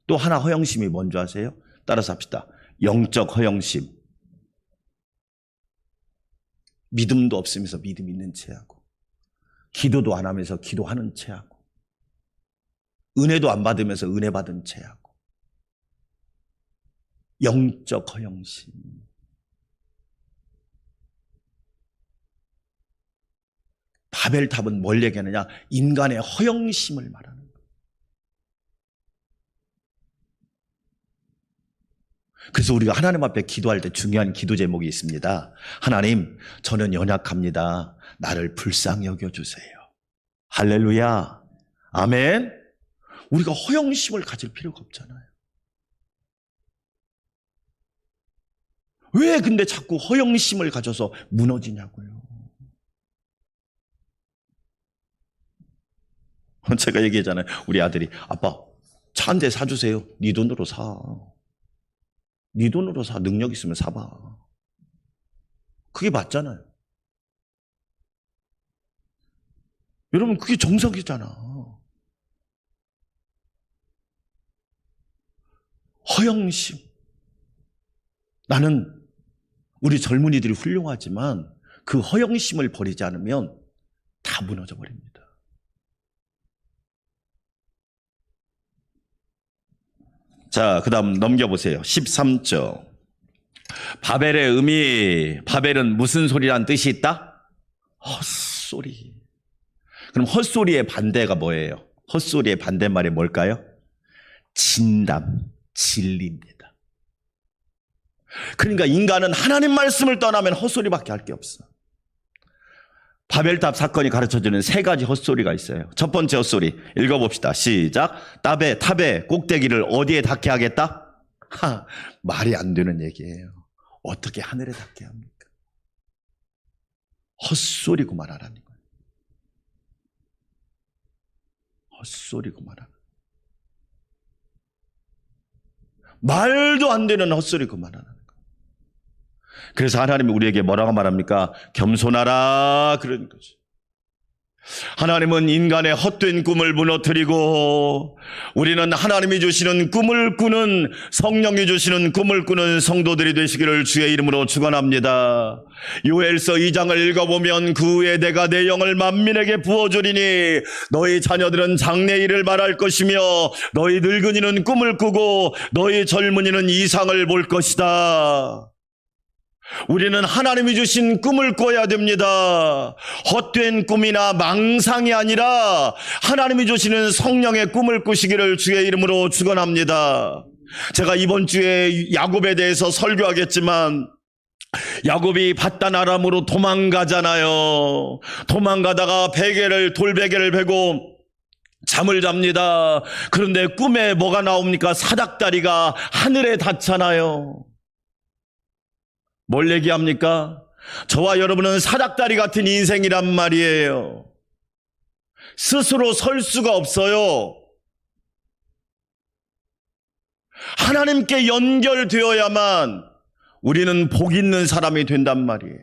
또 하나 허영심이 뭔지 아세요? 따라서 합시다. 영적 허영심. 믿음도 없으면서 믿음 있는 체하고, 기도도 안 하면서 기도하는 체하고, 은혜도 안 받으면서 은혜 받은 체하고, 영적 허영심. 바벨탑은 뭘 얘기하느냐? 인간의 허영심을 말하는 거예요. 그래서 우리가 하나님 앞에 기도할 때 중요한 기도 제목이 있습니다. 하나님, 저는 연약합니다. 나를 불쌍히 여겨주세요. 할렐루야. 아멘. 우리가 허영심을 가질 필요가 없잖아요. 왜 근데 자꾸 허영심을 가져서 무너지냐고요. 제가 얘기했잖아요. 우리 아들이, 아빠, 차 한 대 사주세요. 네 돈으로 사. 네 돈으로 사. 능력 있으면 사봐. 그게 맞잖아요. 여러분, 그게 정석이잖아. 허영심. 나는 우리 젊은이들이 훌륭하지만 그 허영심을 버리지 않으면 다 무너져 버립니다. 자, 그 다음 넘겨보세요. 13절. 바벨의 의미, 바벨은 무슨 소리란 뜻이 있다? 헛소리. 그럼 헛소리의 반대가 뭐예요? 헛소리의 반대말이 뭘까요? 진담, 진리입니다. 그러니까 인간은 하나님 말씀을 떠나면 헛소리밖에 할 게 없어. 바벨탑 사건이 가르쳐주는 세 가지 헛소리가 있어요. 첫 번째 헛소리 읽어봅시다. 시작. 탑의 꼭대기를 어디에 닿게 하겠다? 말이 안 되는 얘기예요. 어떻게 하늘에 닿게 합니까? 헛소리고 말하라는 거예요. 헛소리고 말하라. 말도 안 되는 헛소리고 말하는 거예요. 그래서 하나님이 우리에게 뭐라고 말합니까? 겸손하라 그런 거죠. 하나님은 인간의 헛된 꿈을 무너뜨리고 우리는 하나님이 주시는 꿈을 꾸는, 성령이 주시는 꿈을 꾸는 성도들이 되시기를 주의 이름으로 축원합니다. 요엘서 2장을 읽어보면 그 후에 내가 내 영을 만민에게 부어주리니 너희 자녀들은 장래 일을 말할 것이며 너희 늙은이는 꿈을 꾸고 너희 젊은이는 이상을 볼 것이다. 우리는 하나님이 주신 꿈을 꿔야 됩니다. 헛된 꿈이나 망상이 아니라 하나님이 주시는 성령의 꿈을 꾸시기를 주의 이름으로 축원합니다. 제가 이번 주에 야곱에 대해서 설교하겠지만 야곱이 밧단 아람으로 도망가잖아요. 도망가다가 돌베개를 베고 잠을 잡니다. 그런데 꿈에 뭐가 나옵니까? 사닥다리가 하늘에 닿잖아요. 뭘 얘기합니까? 저와 여러분은 사닥다리 같은 인생이란 말이에요. 스스로 설 수가 없어요. 하나님께 연결되어야만 우리는 복 있는 사람이 된단 말이에요.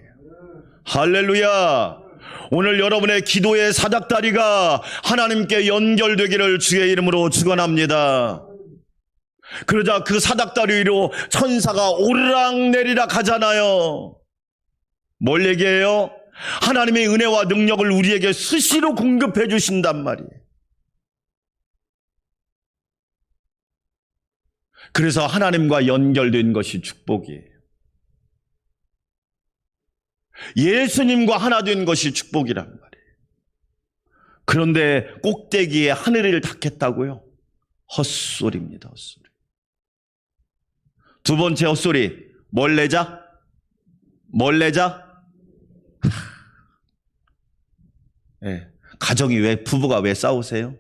할렐루야. 오늘 여러분의 기도의 사닥다리가 하나님께 연결되기를 주의 이름으로 축원합니다. 그러자 그 사닥다리 위로 천사가 오르락내리락 하잖아요. 뭘 얘기해요? 하나님의 은혜와 능력을 우리에게 수시로 공급해 주신단 말이에요. 그래서 하나님과 연결된 것이 축복이에요. 예수님과 하나 된 것이 축복이란 말이에요. 그런데 꼭대기에 하늘을 닿겠다고요? 헛소리입니다. 헛소리. 두 번째 헛소리, 뭘 내자? 네. 가정이 부부가 왜 싸우세요?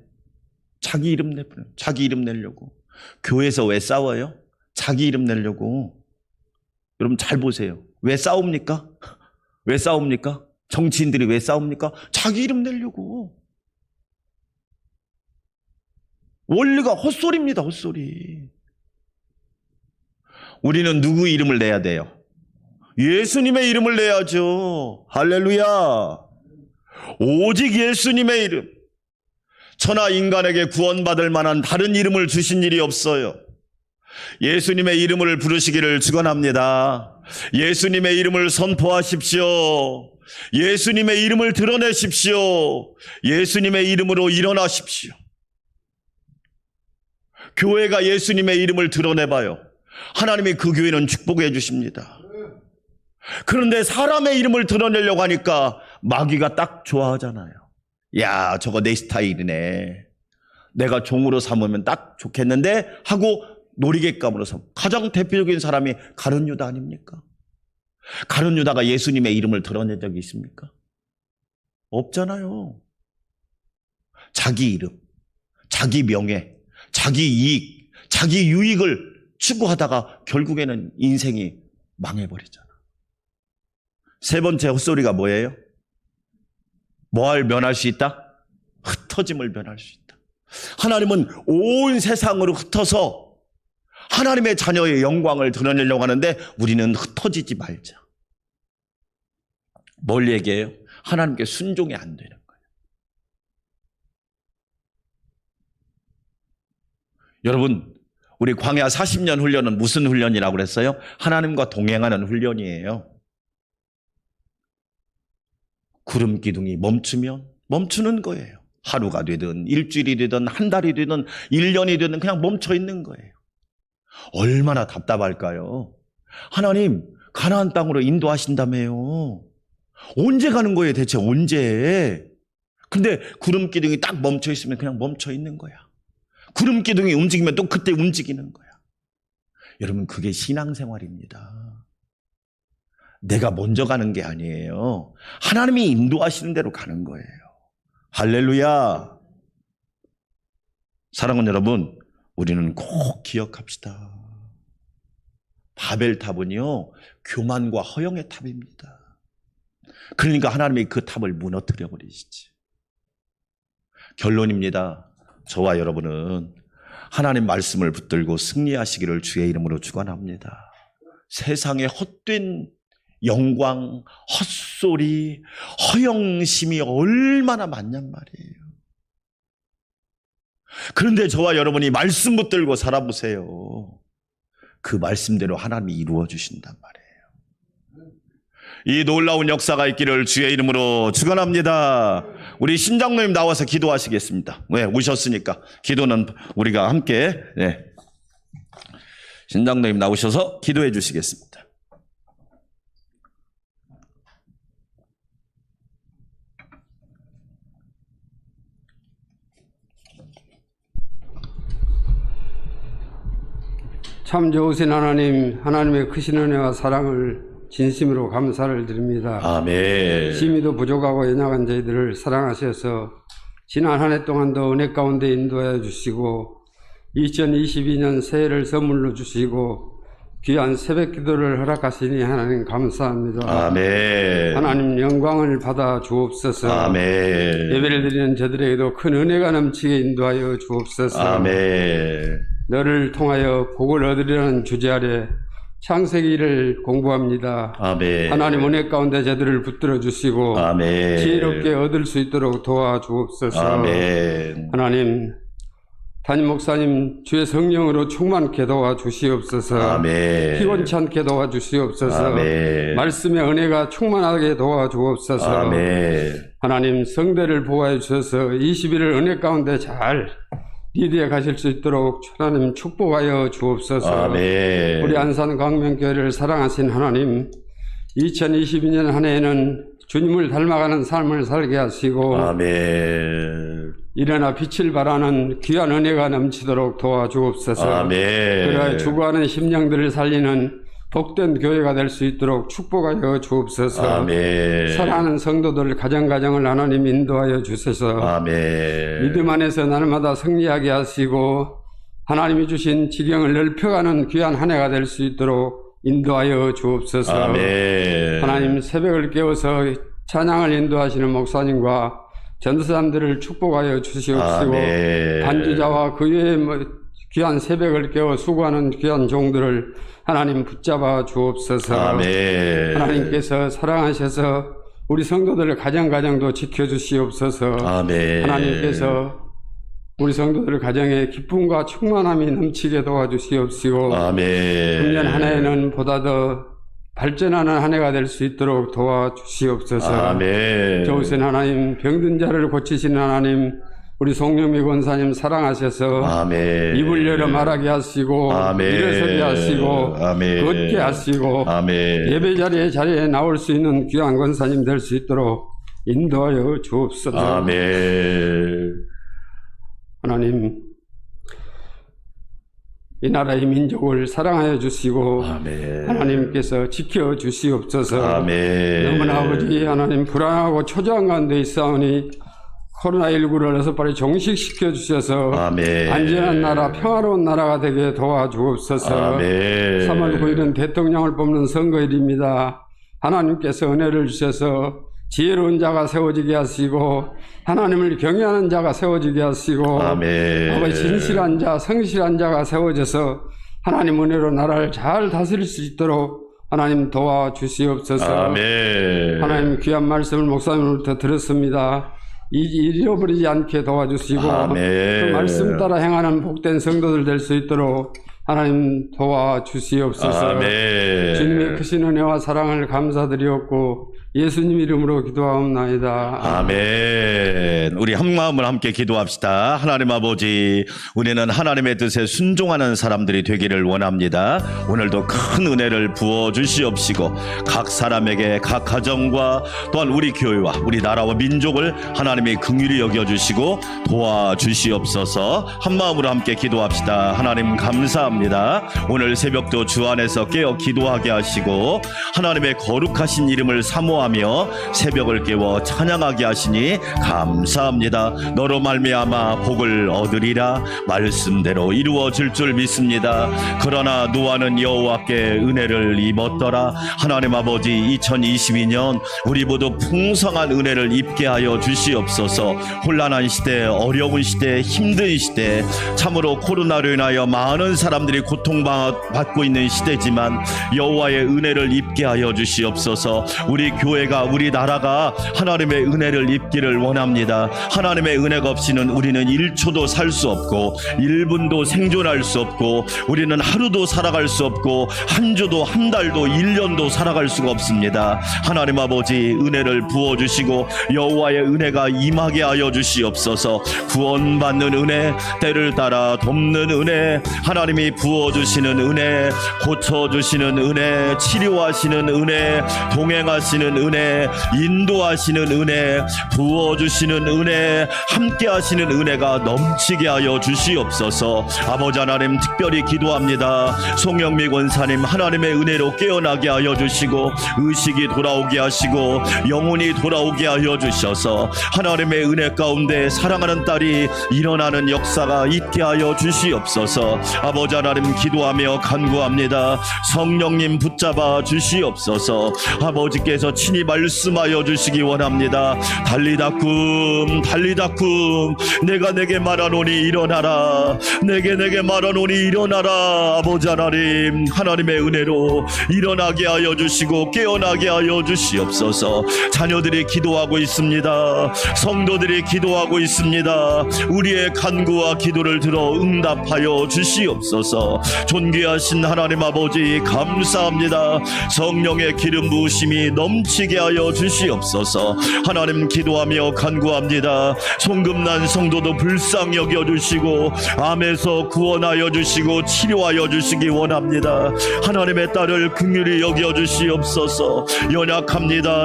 자기 이름 내려고. 교회에서 왜 싸워요? 자기 이름 내려고. 여러분 잘 보세요. 왜 싸웁니까? 왜 싸웁니까? 정치인들이 왜 싸웁니까? 자기 이름 내려고. 원리가 헛소리입니다, 헛소리. 우리는 누구 이름을 내야 돼요? 예수님의 이름을 내야죠. 할렐루야. 오직 예수님의 이름. 천하 인간에게 구원받을 만한 다른 이름을 주신 일이 없어요. 예수님의 이름을 부르시기를 축원합니다. 예수님의 이름을 선포하십시오. 예수님의 이름을 드러내십시오. 예수님의 이름으로 일어나십시오. 교회가 예수님의 이름을 드러내봐요. 하나님이 그 교회는 축복해 주십니다. 그런데 사람의 이름을 드러내려고 하니까 마귀가 딱 좋아하잖아요. 야, 저거 내 스타일이네. 내가 종으로 삼으면 딱 좋겠는데 하고 놀이객감으로 삼. 가장 대표적인 사람이 가룟 유다 아닙니까? 가룟 유다가 예수님의 이름을 드러낸 적이 있습니까? 없잖아요. 자기 이름, 자기 명예, 자기 이익, 자기 유익을 추구하다가 결국에는 인생이 망해버리잖아. 세 번째 헛소리가 뭐예요? 뭐를 면할 수 있다? 흩어짐을 면할 수 있다. 하나님은 온 세상으로 흩어서 하나님의 자녀의 영광을 드러내려고 하는데 우리는 흩어지지 말자. 뭘 얘기해요? 하나님께 순종이 안 되는 거예요. 여러분, 우리 광야 40년 훈련은 무슨 훈련이라고 그랬어요? 하나님과 동행하는 훈련이에요. 구름 기둥이 멈추면 멈추는 거예요. 하루가 되든 일주일이 되든 한 달이 되든 1년이 되든 그냥 멈춰 있는 거예요. 얼마나 답답할까요? 하나님 가나안 땅으로 인도하신다며요. 언제 가는 거예요? 대체 언제? 근데 구름 기둥이 딱 멈춰 있으면 그냥 멈춰 있는 거야. 구름 기둥이 움직이면 또 그때 움직이는 거야. 여러분, 그게 신앙생활입니다. 내가 먼저 가는 게 아니에요. 하나님이 인도하시는 대로 가는 거예요. 할렐루야. 사랑하는 여러분, 우리는 꼭 기억합시다. 바벨탑은요, 교만과 허영의 탑입니다. 그러니까 하나님이 그 탑을 무너뜨려 버리시지. 결론입니다. 저와 여러분은 하나님 말씀을 붙들고 승리하시기를 주의 이름으로 축원합니다. 세상의 헛된 영광, 헛소리, 허영심이 얼마나 많냔 말이에요. 그런데 저와 여러분이 말씀 붙들고 살아보세요. 그 말씀대로 하나님이 이루어 주신단 말이에요. 이 놀라운 역사가 있기를 주의 이름으로 축원합니다. 우리 신장로님 나와서 기도하시겠습니다. 네, 오셨으니까 기도는 우리가 함께, 네. 신장로님 나오셔서 기도해 주시겠습니다. 참 좋으신 하나님, 하나님의 크신 은혜와 사랑을 진심으로 감사를 드립니다. 아멘. 심히도 부족하고 연약한 저희들을 사랑하셔서 지난 한 해 동안도 은혜 가운데 인도해 주시고 2022년 새해를 선물로 주시고 귀한 새벽 기도를 허락하시니 하나님 감사합니다. 아멘. 하나님 영광을 받아 주옵소서. 아멘. 예배를 드리는 저들에게도 큰 은혜가 넘치게 인도하여 주옵소서. 아멘. 너를 통하여 복을 얻으려는 주제 아래 창세기를 공부합니다. 아멘. 하나님 은혜 가운데 저들을 붙들어 주시고 아멘. 지혜롭게 얻을 수 있도록 도와주옵소서. 아멘. 하나님, 담임 목사님 주의 성령으로 충만케 도와주시옵소서. 아멘. 피곤치 않게 도와주시옵소서. 아멘. 말씀의 은혜가 충만하게 도와주옵소서. 아멘. 하나님, 성대를 보호해 주셔서 21일 은혜 가운데 잘 리드에 가실 수 있도록 하나님 축복하여 주옵소서. 아멘. 우리 안산 광명교회를 사랑하신 하나님, 2022년 한 해에는 주님을 닮아가는 삶을 살게 하시고 아멘. 일어나 빛을 발하는 귀한 은혜가 넘치도록 도와주옵소서. 아멘. 그러하여 죽어가는 심령들을 살리는 복된 교회가 될 수 있도록 축복하여 주옵소서. 아멘. 사랑하는 성도들 가정가정을 하나님 인도하여 주셔서 아멘. 믿음 안에서 날마다 승리하게 하시고 하나님이 주신 지경을 넓혀가는 귀한 한 해가 될 수 있도록 인도하여 주옵소서. 아멘. 하나님, 새벽을 깨워서 찬양을 인도하시는 목사님과 전도사님들을 축복하여 주시옵시고 아멘. 반주자와 그 외에 귀한 새벽을 깨워 수고하는 귀한 종들을 하나님 붙잡아 주옵소서. 아멘. 하나님께서 사랑하셔서 우리 성도들을 가정가정도 지켜주시옵소서. 아멘. 하나님께서 우리 성도들 가정에 기쁨과 충만함이 넘치게 도와주시옵시고 아멘. 금년 한 해에는 보다 더 발전하는 한 해가 될 수 있도록 도와주시옵소서. 아멘. 좋으신 하나님, 병든 자를 고치시는 하나님, 우리 송영미 권사님 사랑하셔서 아멘. 입을 열어 말하게 하시고 아멘. 일어서게 하시고 아멘. 걷게 하시고 아멘. 예배 자리에 나올 수 있는 귀한 권사님 될 수 있도록 인도하여 주옵소서. 아멘. 하나님, 이 나라의 민족을 사랑하여 주시고 아멘. 하나님께서 지켜 주시옵소서. 아멘. 너무나 아버지 하나님 불안하고 초조한 가운데 있사오니 코로나19를 어서 빨리 종식시켜 주셔서 아멘. 안전한 나라, 평화로운 나라가 되게 도와주옵소서. 아멘. 3월 9일은 대통령을 뽑는 선거일입니다. 하나님께서 은혜를 주셔서 지혜로운 자가 세워지게 하시고 하나님을 경외하는 자가 세워지게 하시고 아멘. 아버지 진실한 자, 성실한 자가 세워져서 하나님 은혜로 나라를 잘 다스릴 수 있도록 하나님 도와주시옵소서. 아멘. 하나님 귀한 말씀을 목사님으로부터 들었습니다. 잃어버리지 않게 도와주시고 아멘. 그 말씀 따라 행하는 복된 성도들 될 수 있도록 하나님 도와주시옵소서. 아멘. 주님의 크신 은혜와 사랑을 감사드리옵고 예수님 이름으로 기도하옵나이다. 아멘. 우리 한 마음을 함께 기도합시다. 하나님 아버지, 우리는 하나님의 뜻에 순종하는 사람들이 되기를 원합니다. 오늘도 큰 은혜를 부어 주시옵시고 각 사람에게, 각 가정과 또한 우리 교회와 우리 나라와 민족을 하나님이 긍휼히 여겨주시고 도와주시옵소서. 한 마음으로 함께 기도합시다. 하나님 감사합니다. 오늘 새벽도 주 안에서 깨어 기도하게 하시고 하나님의 거룩하신 이름을 사모하며 새벽을 깨워 찬양하게 하시니 감사합니다. 너로 말미암아 복을 얻으리라 말씀대로 이루어질 줄 믿습니다. 그러나 노아는 여호와께 은혜를 입었더라. 하나님 아버지, 2022년 우리 모두 풍성한 은혜를 입게 하여 주시옵소서. 혼란한 시대, 어려운 시대, 힘든 시대, 참으로 코로나로 인하여 많은 사람들이 고통받고 있는 시대지만 여호와의 은혜를 입게 하여 주시옵소서. 우리 교회가, 우리 나라가 하나님의 은혜를 입기를 원합니다. 하나님의 은혜가 없이는 우리는 1초도 살 수 없고 1분도 생존할 수 없고 우리는 하루도 살아갈 수 없고 한 주도 한 달도 1년도 살아갈 수가 없습니다. 하나님 아버지, 은혜를 부어주시고 여호와의 은혜가 임하게 하여 주시옵소서. 구원받는 은혜, 때를 따라 돕는 은혜, 하나님이 부어주시는 은혜, 고쳐주시는 은혜, 치료하시는 은혜, 동행하시는 은혜, 인도하시는 은혜, 부어주시는 은혜, 함께하시는 은혜가 넘치게 하여 주시옵소서. 아버지 하나님, 특별히 기도합니다. 송영미 권사님 하나님의 은혜로 깨어나게 하여 주시고 의식이 돌아오게 하시고 영혼이 돌아오게 하여 주셔서 하나님의 은혜 가운데 사랑하는 딸이 일어나는 역사가 있게 하여 주시옵소서. 아버지 하나님, 기도하며 간구합니다. 성령님 붙잡아 주시옵소서. 아버지께서 친히 말씀하여 주시기 원합니다. 달리다쿰 달리다쿰, 내가 내게 말하노니 일어나라. 내게 말하노니 일어나라. 아버지 하나님, 하나님의 은혜로 일어나게 하여 주시고 깨어나게 하여 주시옵소서. 자녀들이 기도하고 있습니다. 성도들이 기도하고 있습니다. 우리의 간구와 기도를 들어 응답하여 주시옵소서. 존귀하신 하나님 아버지, 감사합니다. 성령의 기름 부으심이 넘치게 하여 주시옵소서. 하나님, 기도하며 간구합니다. 송금난 성도도 불쌍히 여겨주시고 암에서 구원하여 주시고 치료하여 주시기 원합니다. 하나님의 딸을 긍휼히 여겨주시옵소서. 연약합니다.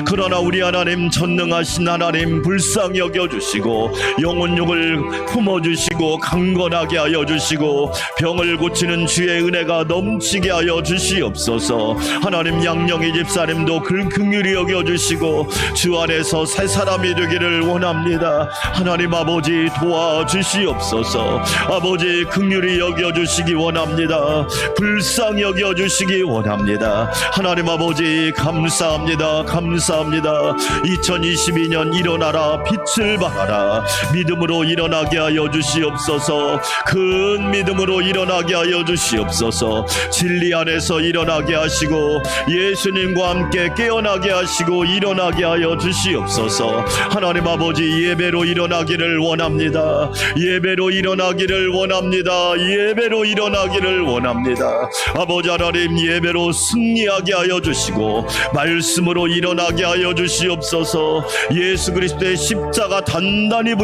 그러나 우리 하나님, 전능하신 하나님, 불쌍히 여겨주시고 영혼육을 품어주시고 강건하게 하여 주시고 병을 고치는 주의 은혜가 넘치게 하여 주시옵소서. 하나님, 양영희 집사님도 긍휼히 여겨주시고 주 안에서 새 사람이 되기를 원합니다. 하나님 아버지, 도와주시옵소서. 아버지, 긍휼히 여겨주시기 원합니다. 불쌍히 여겨주시기 원합니다. 하나님 아버지, 감사합니다. 2022년 일어나라, 빛을 발하라. 믿음으로 일어나게 하여 주시옵소서. 큰 믿음으로 일어나게 하여 주시옵소서. 진리 안에서 일어나게 하시고 예수님과 함께 깨어나게 하시고 일어나게 하여 주시옵소서. 하나님 아버지, 예배로 일어나기를 원합니다. 예배로 일어나기를 원합니다. 예배로 일어나기를 원합니다. 아버지 하나님, 예배로 승리하게 하여 주시고 말씀으로 일어나게 하여 주시옵소서. 예수 그리스도의 십자가 단단히